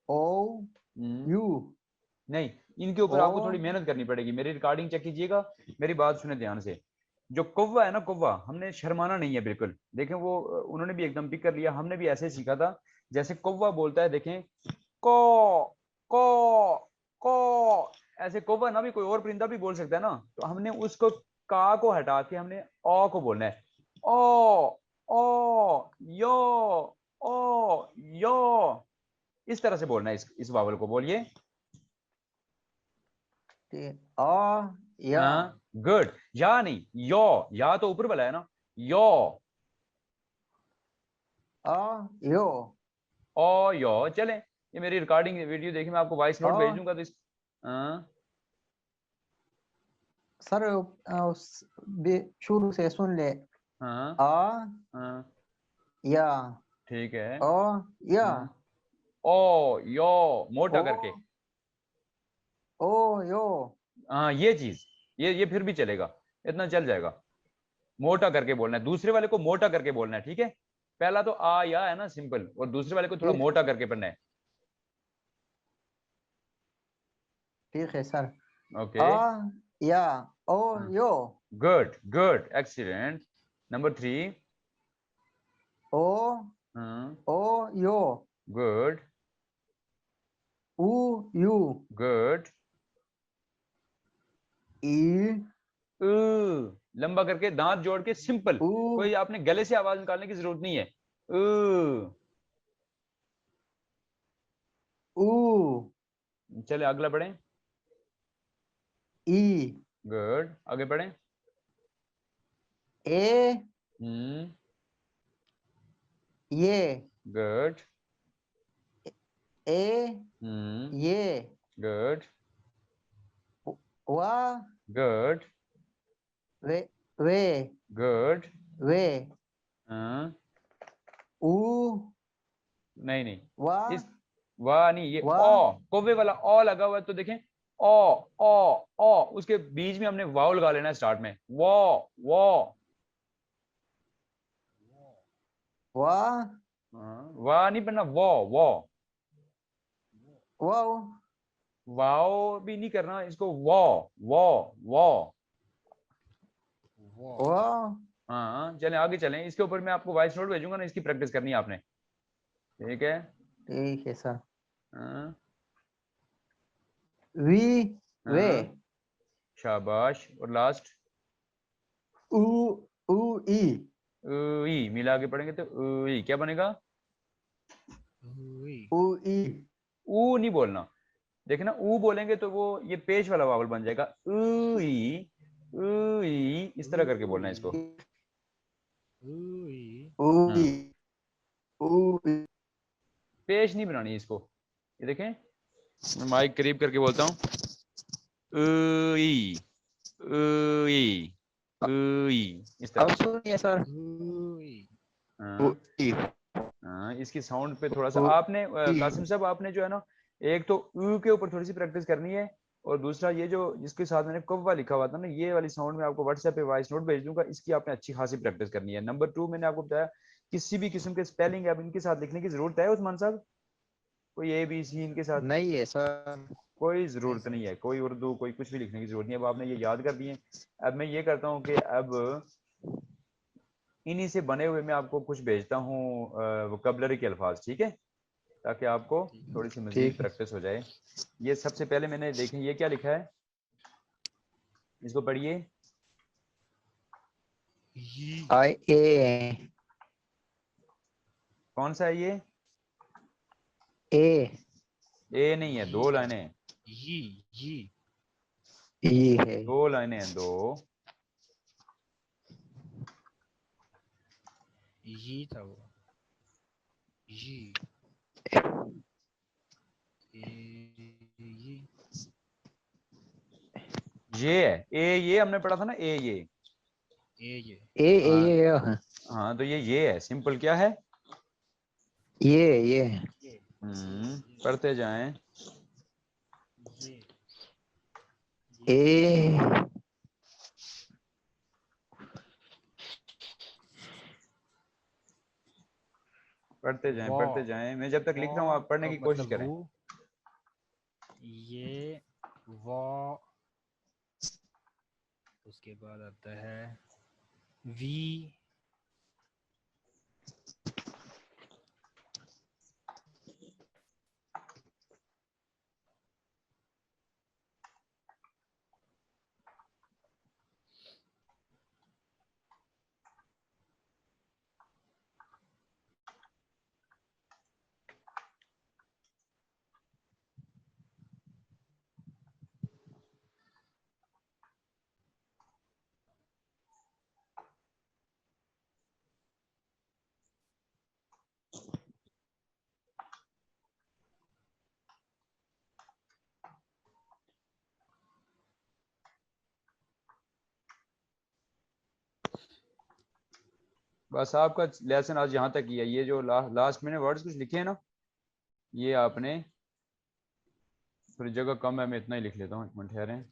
B: ओ,
A: हम्म।
B: यू,
A: नहीं, इनके ऊपर
B: ओ।
A: आपको थोड़ी मेहनत करनी पड़ेगी, मेरी रिकॉर्डिंग चेक कीजिएगा। मेरी बात सुने ध्यान से। जो कौवा है ना, कौवा, हमने शर्माना नहीं है बिल्कुल। देखें वो उन्होंने भी एकदम पिक कर लिया, हमने भी ऐसे ही सीखा था। जैसे कौवा बोलता है, देखें, को को को, ऐसे कौवा ना भी कोई और परिंदा भी बोल सकता है ना, तो हमने उसको का को हटा के हमने ओ को बोलना है। ओ, ओ, यो, इस तरह से बोलना है, इस वावल को बोलिए।
B: ठीक। आ, या,
A: हाँ, गुड। या नहीं, यो। या तो ऊपर वाला है ना, यो।
B: आ, यो,
A: ओ, यो, चले। ये मेरी रिकॉर्डिंग वीडियो देखिए, मैं आपको वॉइस नोट भेज
B: आ।
A: दूंगा तो हाँ,
B: सर शुरू से सुन ले।
A: हाँ,
B: आ,
A: हाँ,
B: या,
A: ठीक है।
B: ओ, या,
A: ओ, यो, मोटा
B: ओ,
A: करके।
B: ओ, यो,
A: हाँ, ये चीज, ये फिर भी चलेगा, इतना चल जाएगा। मोटा करके बोलना है, दूसरे वाले को मोटा करके बोलना है, ठीक है। पहला तो आ या है ना, सिंपल, और दूसरे वाले को थोड़ा
B: ठीक।
A: मोटा करके पढ़ना है।
B: ठीक है सर।
A: ओके।
B: आ, या, ओ, यो,
A: गुड, गुड, एक्सीलेंट। नंबर 3।
B: ओ, ओ, यो,
A: गुड,
B: ऊ, यू,
A: गुड।
B: ई,
A: लंबा करके, दांत जोड़ के, सिंपल।
B: ऊ,
A: कोई आपने गले से आवाज निकालने की जरूरत नहीं है। ऊ।
B: ऊ,
A: चले अगला पढ़ें।
B: ई,
A: गुड, आगे पढ़ें।
B: ए,
A: हम्म,
B: ये,
A: गुड।
B: ए,
A: हम्म,
B: ये,
A: गुड,
B: वा,
A: गुड,
B: वे, वे,
A: गुड।
B: वे,
A: हाँ,
B: ऊ,
A: नहीं नहीं,
B: वा,
A: इस वाह नहीं, ये
B: वा,
A: ओ, कौवे वाला ओ लगा हुआ है, तो देखें, ओ, ओ उसके बीच में हमने वाव लगा लेना है स्टार्ट में, वो।
B: वा,
A: वाह नहीं पढ़ना, वो।
B: वाओ,
A: वाओ भी नहीं करना इसको, वो।
C: वो,
A: हाँ, हाँ, चलें आगे चलें, इसके ऊपर मैं आपको वॉइस नोट भेजूंगा ना, इसकी प्रैक्टिस करनी है आपने, ठीक है।
B: ठीक है सर।
A: हाँ,
B: वी वे
A: हाँ, शाबाश। और लास्ट
B: उ उ ई
A: ई, मिला के पढ़ेंगे तो ई क्या बनेगा?
C: उई,
B: उ ई
A: ऊ नहीं बोलना। देखना ऊ बोलेंगे तो वो ये पेश वाला वावल बन जाएगा। इस तरह करके बोलना है इसको।
C: उई,
B: उ
A: हाँ,
B: ई उ ई
A: पेश नहीं बनानी इसको। ये देखें, मैं माइक करीब करके बोलता हूँ। ई ई इस
B: अब
A: तरह।
B: सुनिए सर
C: उई,
B: उ
A: हाँ,
B: ई
A: हाँ, इसकी साउंड पे थोड़ा सा
B: उ
A: आपने
B: ई
A: कासिम साहब आपने जो है ना, एक तो ऊ के ऊपर थोड़ी सी प्रैक्टिस करनी है। और दूसरा ये जो जिसके साथ मैंने कव्वा लिखा हुआ था ना, ये वाली साउंड में आपको व्हाट्सएप पे वॉइस नोट भेज दूंगा, इसकी आपने अच्छी खासी प्रैक्टिस करनी है। नंबर 2 मैंने आपको बताया, किसी भी किस्म के स्पेलिंग अब इनके साथ लिखने की जरूरत है उस्मान साहब? कोई ए बी सी इनके साथ
B: नहीं है सर
A: कोई
C: नहीं
A: जरूरत
C: सर।
A: नहीं है, कोई उर्दू कोई कुछ भी लिखने की जरूरत नहीं है। अब आपने ये याद कर दिए। अब मैं ये करता हूँ कि अब इन्हीं से बने हुए मैं आपको कुछ भेजता हूँ वोकैबुलरी के अल्फाज, ठीक है, ताकि आपको
C: ठीक है।
A: थोड़ी सी मजीद
B: ठीक है
A: प्रैक्टिस हो जाए। ये सबसे पहले मैंने देखें ये क्या लिखा है, इसको पढ़िए।
C: ये,
B: आई ए
A: कौन सा है ये?
B: ए
A: ए नहीं है,
C: ये
A: दो
C: है,
A: लाइनें हैं।
C: ये,
B: ई है
A: दो लाइनें हैं, दो।
C: ये था वो, ये, ये,
A: ये है ए, ये हमने पढ़ा था ना, ए ये।
C: ये,
B: ए
A: हाँ,
B: ये
A: हाँ, तो ये है सिंपल, क्या है?
B: ये
C: ये,
A: पढ़ते जाएं।
C: ये,
B: ए
A: पढ़ते जाएं, मैं जब तक लिख रहा हूँ
C: वा
A: आप पढ़ने
C: का
A: की कोशिश
C: मतलब
A: करें।
C: वो, ये, वा, उसके बाद आता है वी,
A: बस आपका लेसन आज यहाँ तक ही है। ये जो लास्ट में वर्ड्स कुछ लिखे हैं ना, ये आपने, थोड़ी जगह कम है, मैं इतना ही लिख लेता हूँ, एक मिनट ठहरें।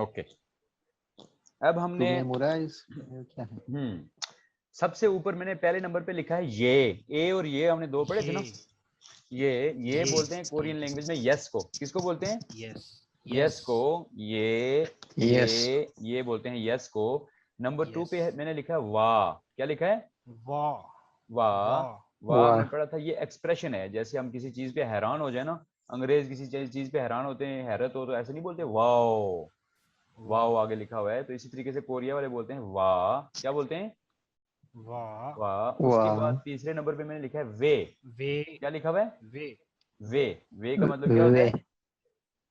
A: ओके, अब
B: टू
A: हमने
B: मेमोराइज क्या है
A: सबसे ऊपर मैंने पहले नंबर पे लिखा है ये। ए और ये हमने दो पढ़े थे ना। ये बोलते हैं कोरियन लैंग्वेज में यस को। किसको बोलते हैं?
C: यस,
A: यस को। ये
B: यस
A: ये बोलते हैं यस को। नंबर 2
C: यस,
A: पे मैंने लिखा है वाह। क्या लिखा है?
C: वा,
A: वाह।
C: वा,
A: वाह हमने
B: वाह
A: पढ़ा था, ये एक्सप्रेशन है, जैसे हम किसी चीज पे हैरान हो जाए ना, अंग्रेज किसी चीज पे हैरान होते हैं, हैरत हो, तो ऐसे नहीं बोलते वाओ।
C: वा,
A: वाओ आगे लिखा हुआ है, तो इसी तरीके से कोरिया वाले बोलते हैं वाह। क्या बोलते हैं?
C: वा,
A: वाह। उसके
B: वाह
A: बाद तीसरे नंबर पे मैंने लिखा है वे।
C: वे,
A: क्या लिखा हुआ है?
C: वे,
A: वे। वे का मतलब क्या होता
B: वे
A: है?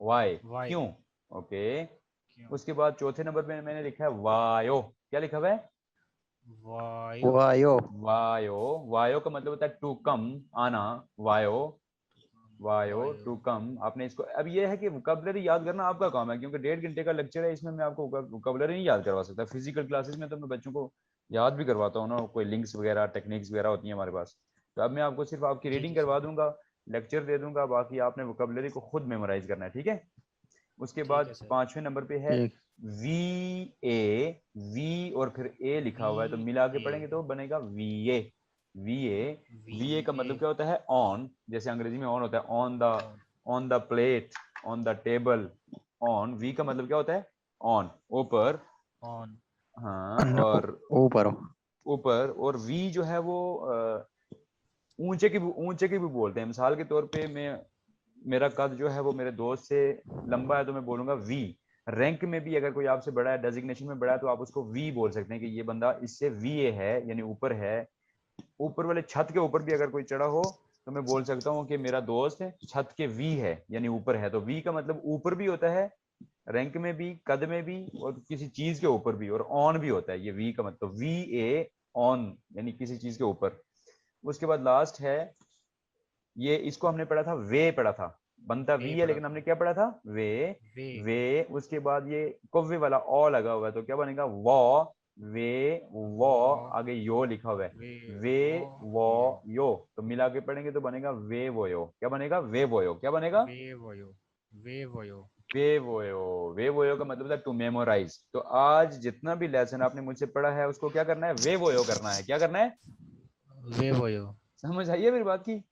A: वाई।
C: वाई,
A: क्यों? ओके।
C: क्यों,
A: उसके बाद चौथे नंबर पे मैंने लिखा है वायो। क्या लिखा हुआ है?
C: वायो,
B: वायो
A: वायो। वायो का मतलब होता है टू कम, आना। वायो। वायो
C: वायो,
A: टू कम। आपने इसको, अब ये है कि वोकैबुलरी याद करना आपका काम है, क्योंकि 1.5 घंटे का लेक्चर है, इसमें मैं आपको वोकैबुलरी नहीं याद करवा सकता। फिजिकल क्लासेस में तो मैं बच्चों को याद भी करवाता हूँ ना, कोई लिंक्स वगैरह टेक्निक्स वगैरह होती हैं हमारे पास। तो अब मैं आपको सिर्फ आपकी
C: जी
A: रीडिंग
C: जी सर,
A: करवा दूंगा, लेक्चर दे दूंगा, बाकी आपने वोकैबुलरी को खुद मेमोराइज करना है, ठीक है? उसके
C: ठीक है
A: बाद
C: सर,
A: 5वें नंबर पे है
B: ठीक
A: वी ए। वी और फिर ए लिखा
C: वी,
A: हुआ है, तो मिला के
C: ए,
A: पढ़ेंगे तो बनेगा V A. V A.
C: V,
A: V A का
C: ए,
A: मतलब क्या होता है? ऑन। जैसे अंग्रेजी में ऑन होता है,
C: on,
A: on the plate, on the table. On. V का मतलब क्या होता है? ऑन, ऊपर।
C: ऑन,
A: हाँ,
B: न-
A: और
B: ऊपर
A: ऊपर। और वी जो है वो ऊंचे की भी बोलते हैं। मिसाल के तौर पे मेरा कद जो है वो मेरे दोस्त से लंबा है तो मैं बोलूंगा वी। रैंक में भी अगर कोई आपसे बड़ा है, डेजिग्नेशन में बड़ा है, तो आप उसको वी बोल सकते हैं कि ये बंदा इससे वी है, यानी ऊपर है। ऊपर वाले छत के ऊपर भी अगर कोई चढ़ा हो तो मैं बोल सकता हूँ कि मेरा दोस्त छत के वी है, यानी ऊपर है। तो वी का मतलब ऊपर भी होता है, रैंक में भी, कद में भी, और किसी चीज के ऊपर भी, और ऑन भी होता है। ये वी का मतलब वी ए ऑन, यानी किसी चीज के ऊपर। उसके बाद लास्ट है, ये इसको हमने पढ़ा था, वे पढ़ा था, बनता वी
C: वे
A: है
C: पढ़ा
A: लेकिन
C: था।
A: हमने क्या पढ़ा था, वे।
C: वे
A: वे उसके बाद ये कौवे वाला ओ लगा हुआ है तो क्या बनेगा, वॉ। वे वॉ,
C: वो
A: आगे यो लिखा हुआ है,
C: वे
A: वे
C: वो
A: वॉ
C: यो
A: यो। तो मिला के पढ़ेंगे तो बनेगा वे वो यो। क्या बनेगा, वे वो यो। क्या बनेगा,
C: वे वो यो वे वो यो।
A: वे वो यो। वे वो यो का मतलब है टू मेमोराइज। तो आज जितना भी लेसन आपने मुझसे पढ़ा है उसको क्या करना है, वे वो यो करना है। क्या करना है,
C: वे वो यो।
A: समझ आइए मेरी बात की।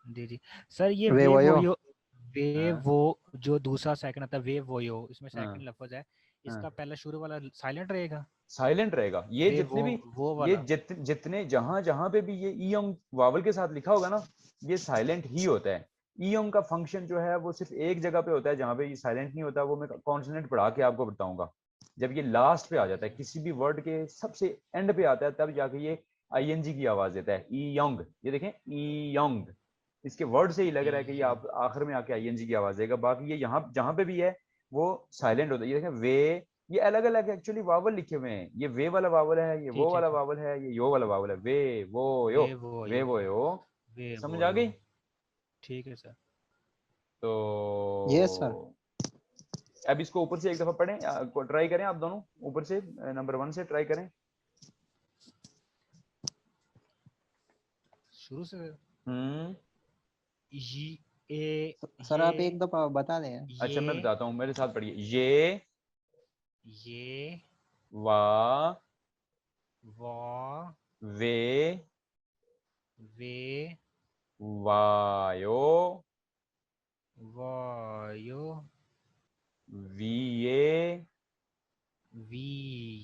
C: जी जी सर, ये
B: वे
C: वे वो
B: वयो।
C: यो, वे
A: हाँ
C: वो जो दूसरा सेकंड आता है वे वो यो, इसमें
A: हाँ
C: सेकंड लफ्ज है,
A: हाँ,
C: इसका पहला शुरू वाला साइलेंट रहेगा।
A: साइलेंट रहेगा। ये
C: वे
A: जितने भी,
C: वो
A: ये
C: वाला।
A: जितने जहां जहां पे भी ये ईयंग वावल के साथ लिखा होगा ना, ये साइलेंट ही होता है। ईयंग का फंक्शन जो है वो सिर्फ एक जगह पे होता है जहां पे ये साइलेंट नहीं होता, वो मैं कॉन्सोनेंट पढ़ा के आपको बताऊंगा। जब ये लास्ट पे आ
C: ठीक है
A: जाता है,
C: सर।
A: किसी भी वर्ड के सबसे एंड पे आता है, तब जाके ये आईएनजी की आवाज देता है, ई यंग। ये देखें, ई यंग, इसके वर्ड से ही लग रहा है कि ये आप आखिर में आके आईएनजी की आवाज देगा। बाकी ये यहाँ जहां पे भी है वो साइलेंट होता है। ये देखें, वे, ये अलग अलग एक्चुअली वावल लिखे हुए हैं। ये वे वाला वावल है, ये वो
C: ठीक है
A: वाला
C: सर।
A: वावल है, ये यो वाला वावल है। वे वो यो,
C: वे वो
A: वे
C: यो
A: वो यो।
C: वे
A: समझ
C: वो
A: आ
C: यो।
A: गई।
C: ठीक है सर।
B: Yes sir.
A: तो अब इसको ऊपर से एक दफा पढ़ें, ट्राई करें आप दोनों, ऊपर से नंबर 1 से ट्राई करें।
C: शुरू से।
A: हम्म।
C: ये ए
B: सर आप एक
C: ये
B: दफा बता दें।
A: अच्छा मैं
C: ये
A: बताता हूँ, मेरे साथ पढ़िए। ये
C: ये
A: वा,
C: वा
A: वे,
C: वे
A: वायो,
C: वायो
A: वीए,
C: वी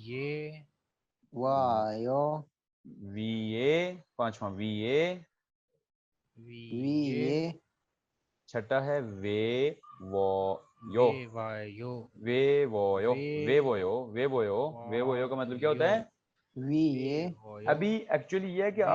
C: ये
B: वायो।
A: वीए, पांचवा वीए।
C: वी
B: वी
C: ये
B: ये।
A: छठा है वे वो यो,
C: वे वायो
A: वे वो यो,
C: वे
A: वे वो यो, वे वो यो। वे वो यो का मतलब क्या होता
C: वायो
A: है।
B: वी
C: वे
B: ये।
C: वायो
A: अभी एक्चुअली ये है कि
C: वे
A: आप